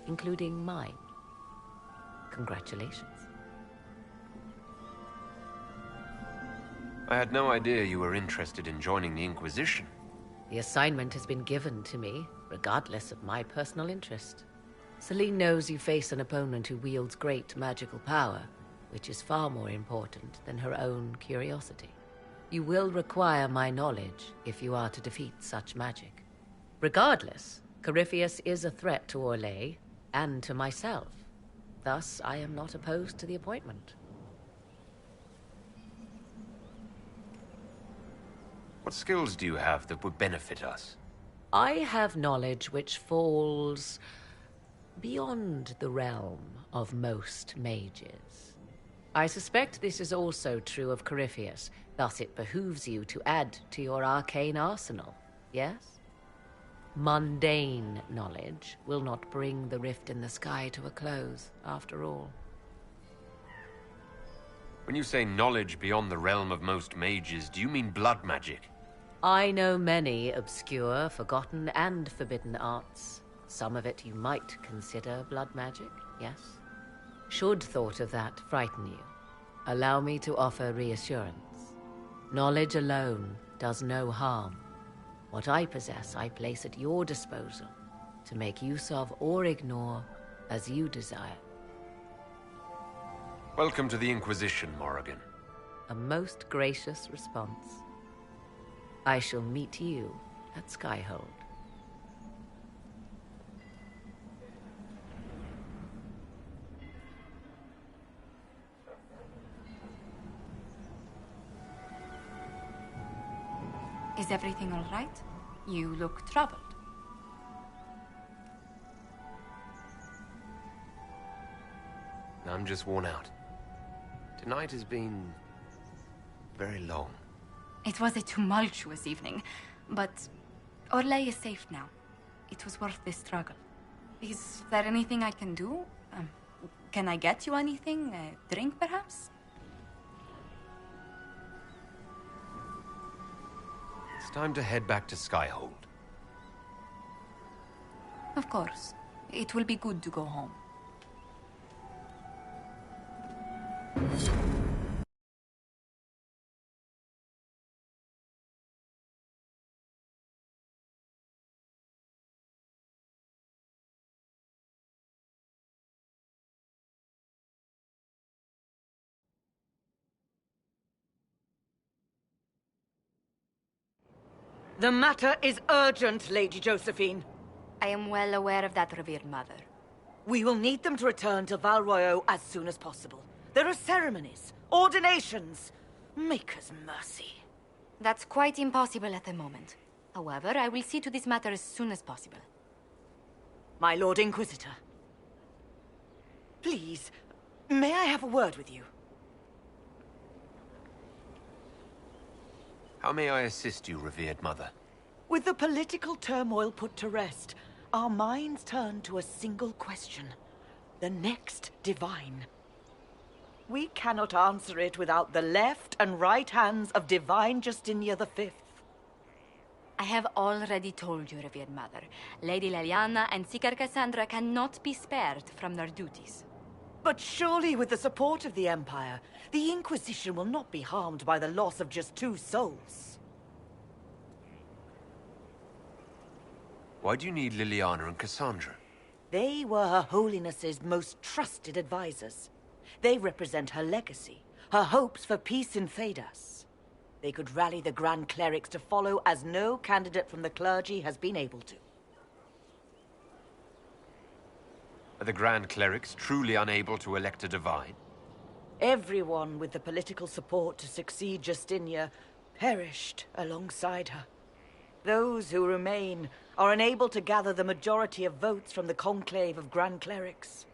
including mine. Congratulations. I had no idea you were interested in joining the Inquisition. The assignment has been given to me, regardless of my personal interest. Celine knows you face an opponent who wields great magical power, which is far more important than her own curiosity. You will require my knowledge if you are to defeat such magic. Regardless, Corypheus is a threat to Orlais and to myself. Thus, I am not opposed to the appointment. What skills do you have that would benefit us? I have knowledge which falls beyond the realm of most mages. I suspect this is also true of Corypheus, thus it behooves you to add to your arcane arsenal, yes? Mundane knowledge will not bring the rift in the sky to a close, after all. When you say knowledge beyond the realm of most mages, do you mean blood magic? I know many obscure, forgotten, and forbidden arts. Some of it you might consider blood magic, yes? Should thought of that frighten you, allow me to offer reassurance. Knowledge alone does no harm. What I possess, I place at your disposal to make use of or ignore as you desire. Welcome to the Inquisition, Morrigan. A most gracious response. I shall meet you at Skyhold. Is everything all right? You look troubled. I'm just worn out. Tonight has been very long. It was a tumultuous evening, but Orlais is safe now. It was worth the struggle. Is there anything I can do? Can I get you anything? A drink, perhaps? It's time to head back to Skyhold. Of course. It will be good to go home. The matter is urgent, Lady Josephine. I am well aware of that, revered mother. We will need them to return to Val Royeaux as soon as possible. There are ceremonies, ordinations. Maker's mercy. That's quite impossible at the moment. However, I will see to this matter as soon as possible. My Lord Inquisitor. Please, may I have a word with you? How may I assist you, revered mother? With the political turmoil put to rest, our minds turn to a single question. The next divine. We cannot answer it without the left and right hands of Divine Justinia V. I have already told you, revered mother. Lady Leliana and Seeker Cassandra cannot be spared from their duties. But surely with the support of the Empire, the Inquisition will not be harmed by the loss of just 2 souls. Why do you need Liliana and Cassandra? They were Her Holiness's most trusted advisors. They represent her legacy, her hopes for peace in Thedas. They could rally the Grand Clerics to follow as no candidate from the clergy has been able to. Are the Grand Clerics truly unable to elect a divine? Everyone with the political support to succeed Justinia perished alongside her. Those who remain are unable to gather the majority of votes from the conclave of Grand Clerics.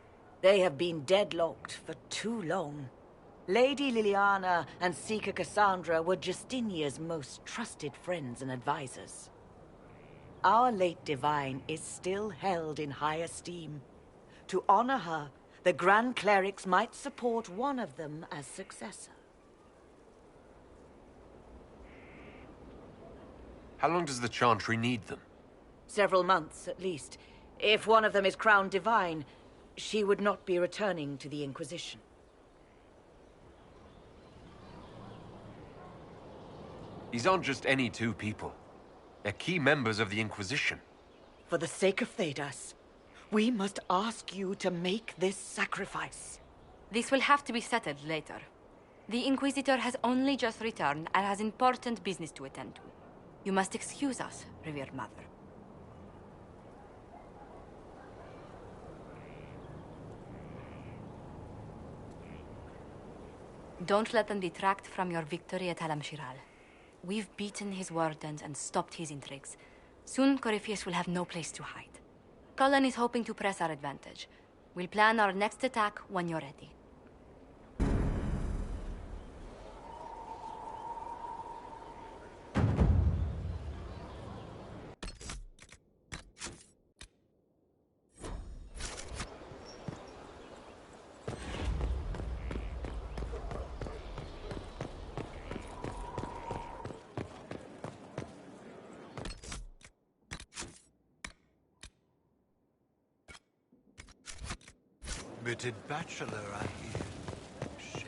They have been deadlocked for too long. Lady Liliana and Seeker Cassandra were Justinia's most trusted friends and advisors. Our late divine is still held in high esteem. To honor her, the Grand Clerics might support one of them as successor. How long does the Chantry need them? Several months, at least. If one of them is crowned divine, she would not be returning to the Inquisition. These aren't just any 2 people. They're key members of the Inquisition. For the sake of Thedas, we must ask you to make this sacrifice. This will have to be settled later. The Inquisitor has only just returned and has important business to attend to. You must excuse us, revered mother. Don't let them detract from your victory at Alam-Shiral. We've beaten his wardens and stopped his intrigues. Soon, Corypheus will have no place to hide. Cullen is hoping to press our advantage. We'll plan our next attack when you're ready. Bitted bachelor, I hear. Shame.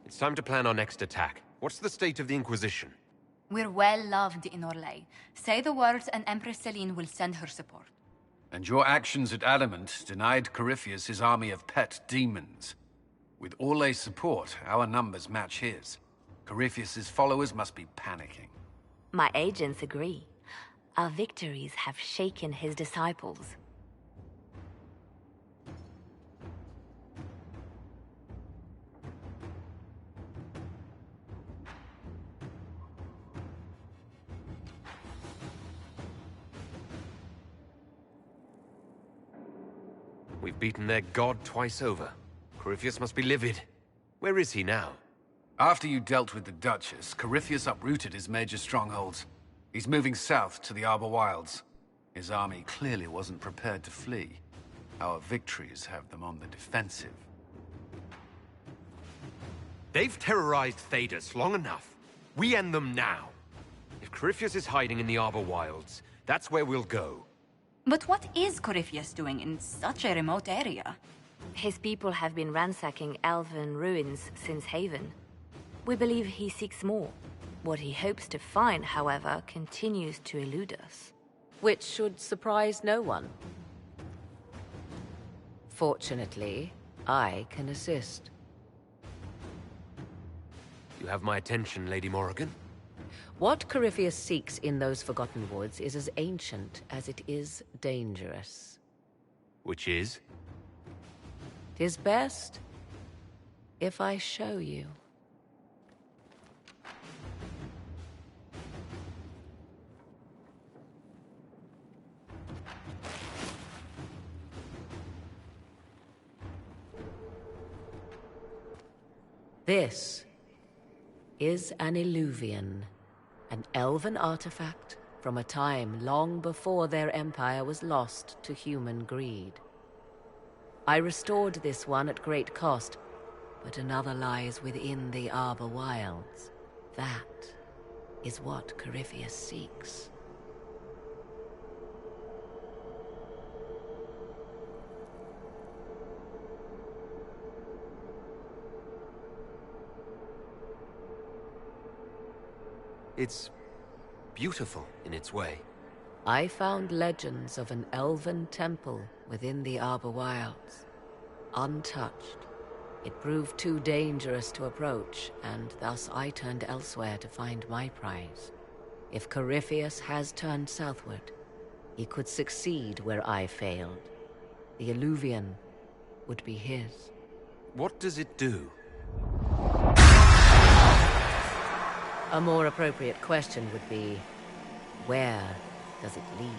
It's time to plan our next attack. What's the state of the Inquisition? We're well loved in Orlais. Say the words and Empress Celine will send her support. And your actions at Adamant denied Corypheus his army of pet demons. With Orlais' support, our numbers match his. Corypheus's followers must be panicking. My agents agree. Our victories have shaken his disciples. We've beaten their god twice over. Corypheus must be livid. Where is he now? After you dealt with the Duchess, Corypheus uprooted his major strongholds. He's moving south to the Arbor Wilds. His army clearly wasn't prepared to flee. Our victories have them on the defensive. They've terrorized Thedas long enough. We end them now. If Corypheus is hiding in the Arbor Wilds, that's where we'll go. But what is Corypheus doing in such a remote area? His people have been ransacking elven ruins since Haven. We believe he seeks more. What he hopes to find, however, continues to elude us. Which should surprise no one. Fortunately, I can assist. You have my attention, Lady Morrigan. What Corypheus seeks in those Forgotten Woods is as ancient as it is dangerous. Which is? 'Tis best if I show you. This is an Illuvian, an elven artifact from a time long before their empire was lost to human greed. I restored this one at great cost, but another lies within the Arbor Wilds. That is what Corypheus seeks. It's beautiful in its way. I found legends of an elven temple within the Arbor Wilds. Untouched. It proved too dangerous to approach, and thus I turned elsewhere to find my prize. If Corypheus has turned southward, he could succeed where I failed. The Illuvian would be his. What does it do? A more appropriate question would be, where does it lead?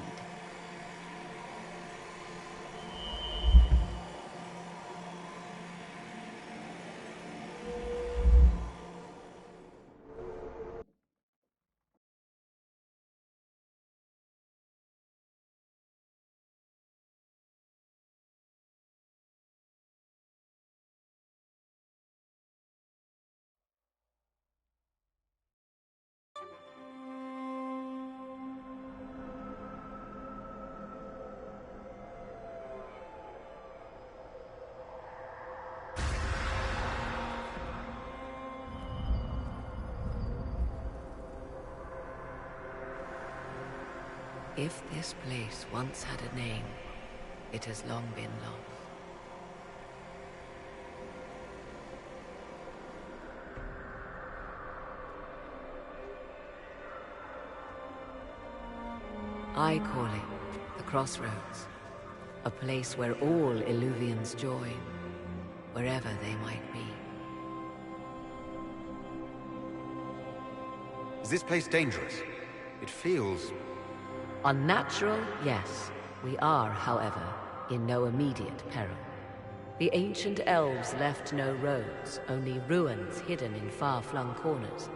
If this place once had a name, it has long been lost. I call it the Crossroads, a place where all Illuvians join, wherever they might be. Is this place dangerous? It feels... Unnatural, yes. We are, however, in no immediate peril. The ancient elves left no roads, only ruins hidden in far-flung corners.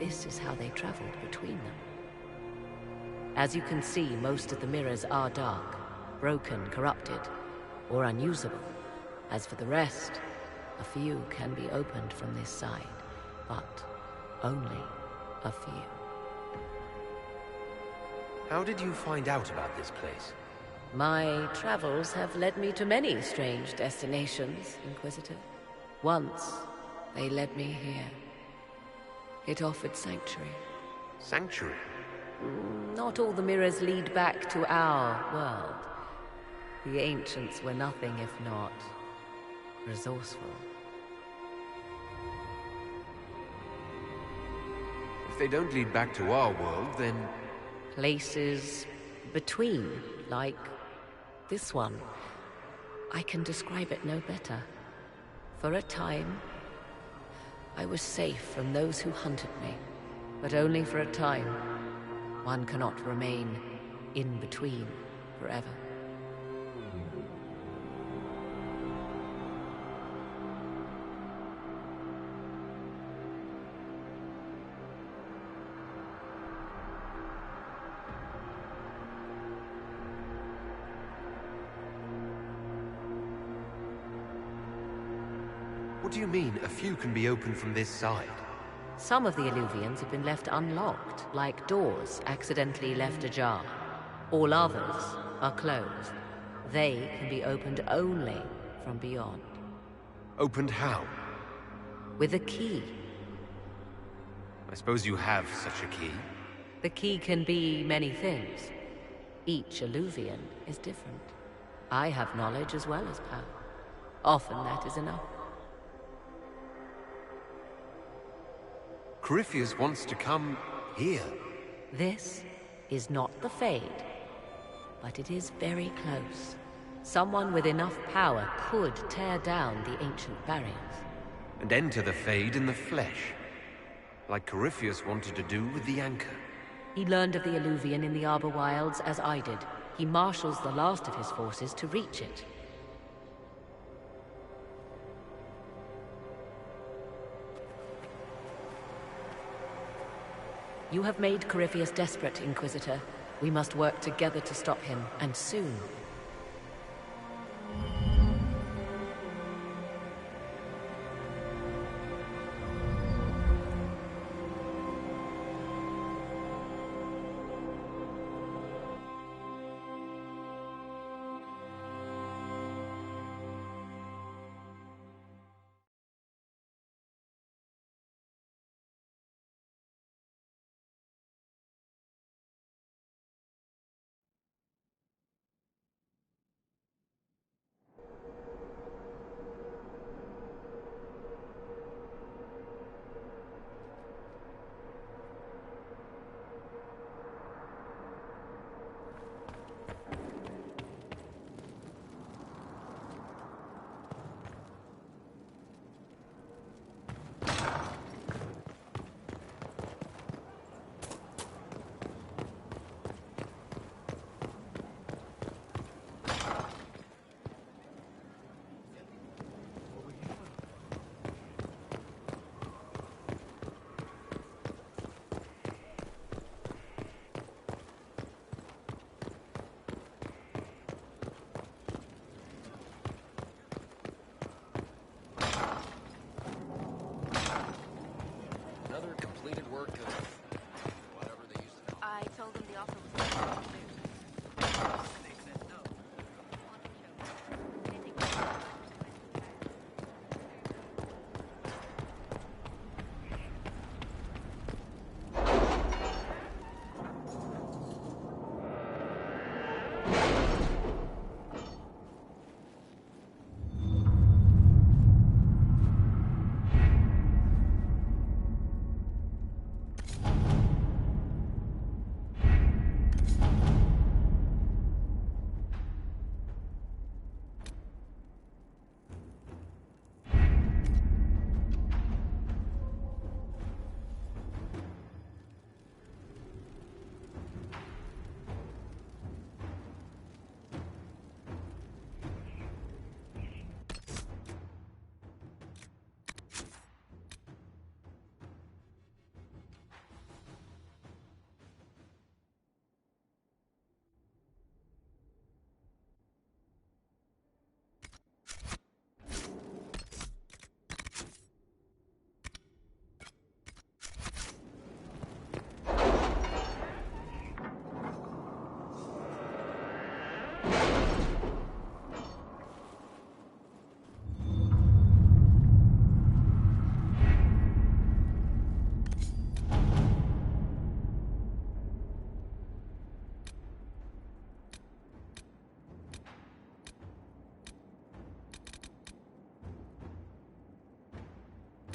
This is how they traveled between them. As you can see, most of the mirrors are dark, broken, corrupted, or unusable. As for the rest, a few can be opened from this side, but only a few. How did you find out about this place? My travels have led me to many strange destinations, Inquisitor. Once, they led me here. It offered sanctuary. Sanctuary? Not all the mirrors lead back to our world. The ancients were nothing if not resourceful. If they don't lead back to our world, then... Places between, like this one. I can describe it no better. For a time, I was safe from those who hunted me, but only for a time. One cannot remain in between forever. What do you mean, a few can be opened from this side? Some of the Illuvians have been left unlocked, like doors accidentally left ajar. All others are closed. They can be opened only from beyond. Opened how? With a key. I suppose you have such a key? The key can be many things. Each Illuvian is different. I have knowledge as well as power. Often that is enough. Corypheus wants to come here. This is not the Fade, but it is very close. Someone with enough power could tear down the ancient barriers. And enter the Fade in the flesh, like Corypheus wanted to do with the Anchor. He learned of the Illuvian in the Arbor Wilds as I did. He marshals the last of his forces to reach it. You have made Corypheus desperate, Inquisitor. We must work together to stop him, and soon.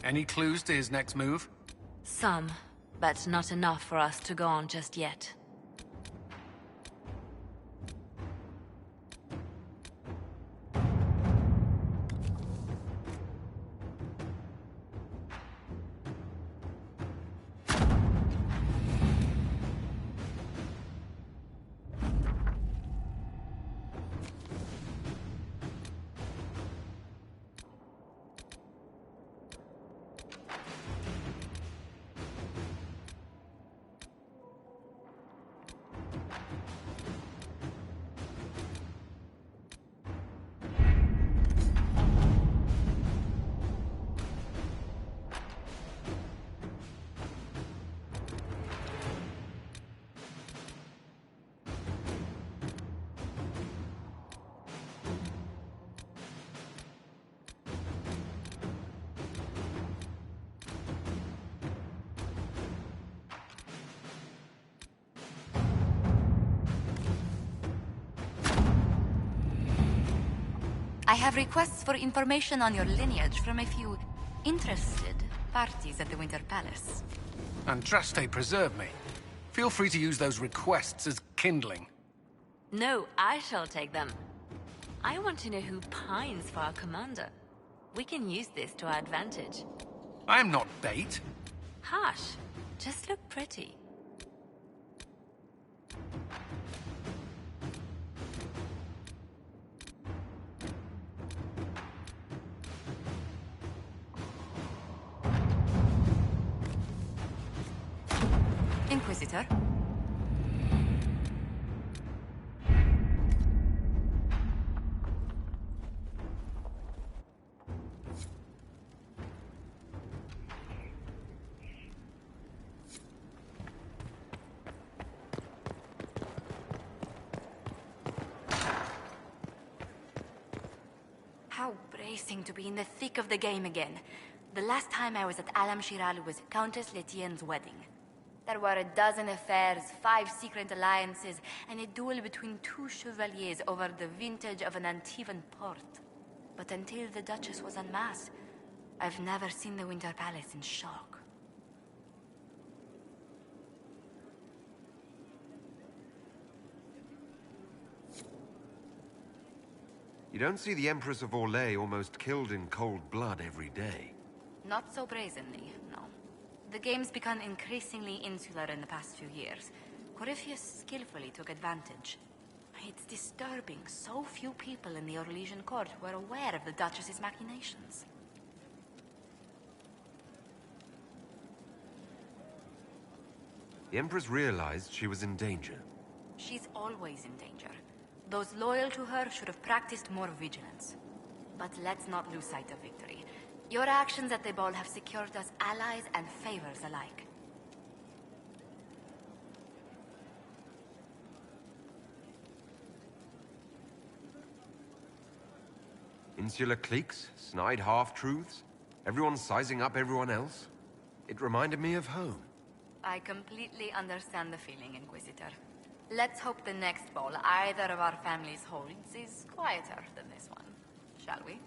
Any clues to his next move? Some, but not enough for us to go on just yet. I have requests for information on your lineage from a few interested parties at the Winter Palace. Andraste preserve me. Feel free to use those requests as kindling. No, I shall take them. I want to know who pines for our commander. We can use this to our advantage. I'm not bait. Hush. Just look pretty. Inquisitor? How bracing to be in the thick of the game again. The last time I was at Alam Shiral was Countess Letienne's wedding. There were a dozen affairs, 5 secret alliances, and a duel between 2 chevaliers over the vintage of an Antivan port. But until the Duchess was unmasked, I've never seen the Winter Palace in shock. You don't see the Empress of Orlais almost killed in cold blood every day. Not so brazenly, no. The game's become increasingly insular in the past few years. Corypheus skillfully took advantage. It's disturbing so few people in the Orlesian court were aware of the Duchess's machinations. The Empress realized she was in danger. She's always in danger. Those loyal to her should have practiced more vigilance. But let's not lose sight of victory. Your actions at the ball have secured us allies and favors alike. Insular cliques, snide half-truths, everyone sizing up everyone else. It reminded me of home. I completely understand the feeling, Inquisitor. Let's hope the next ball either of our families holds is quieter than this one, shall we?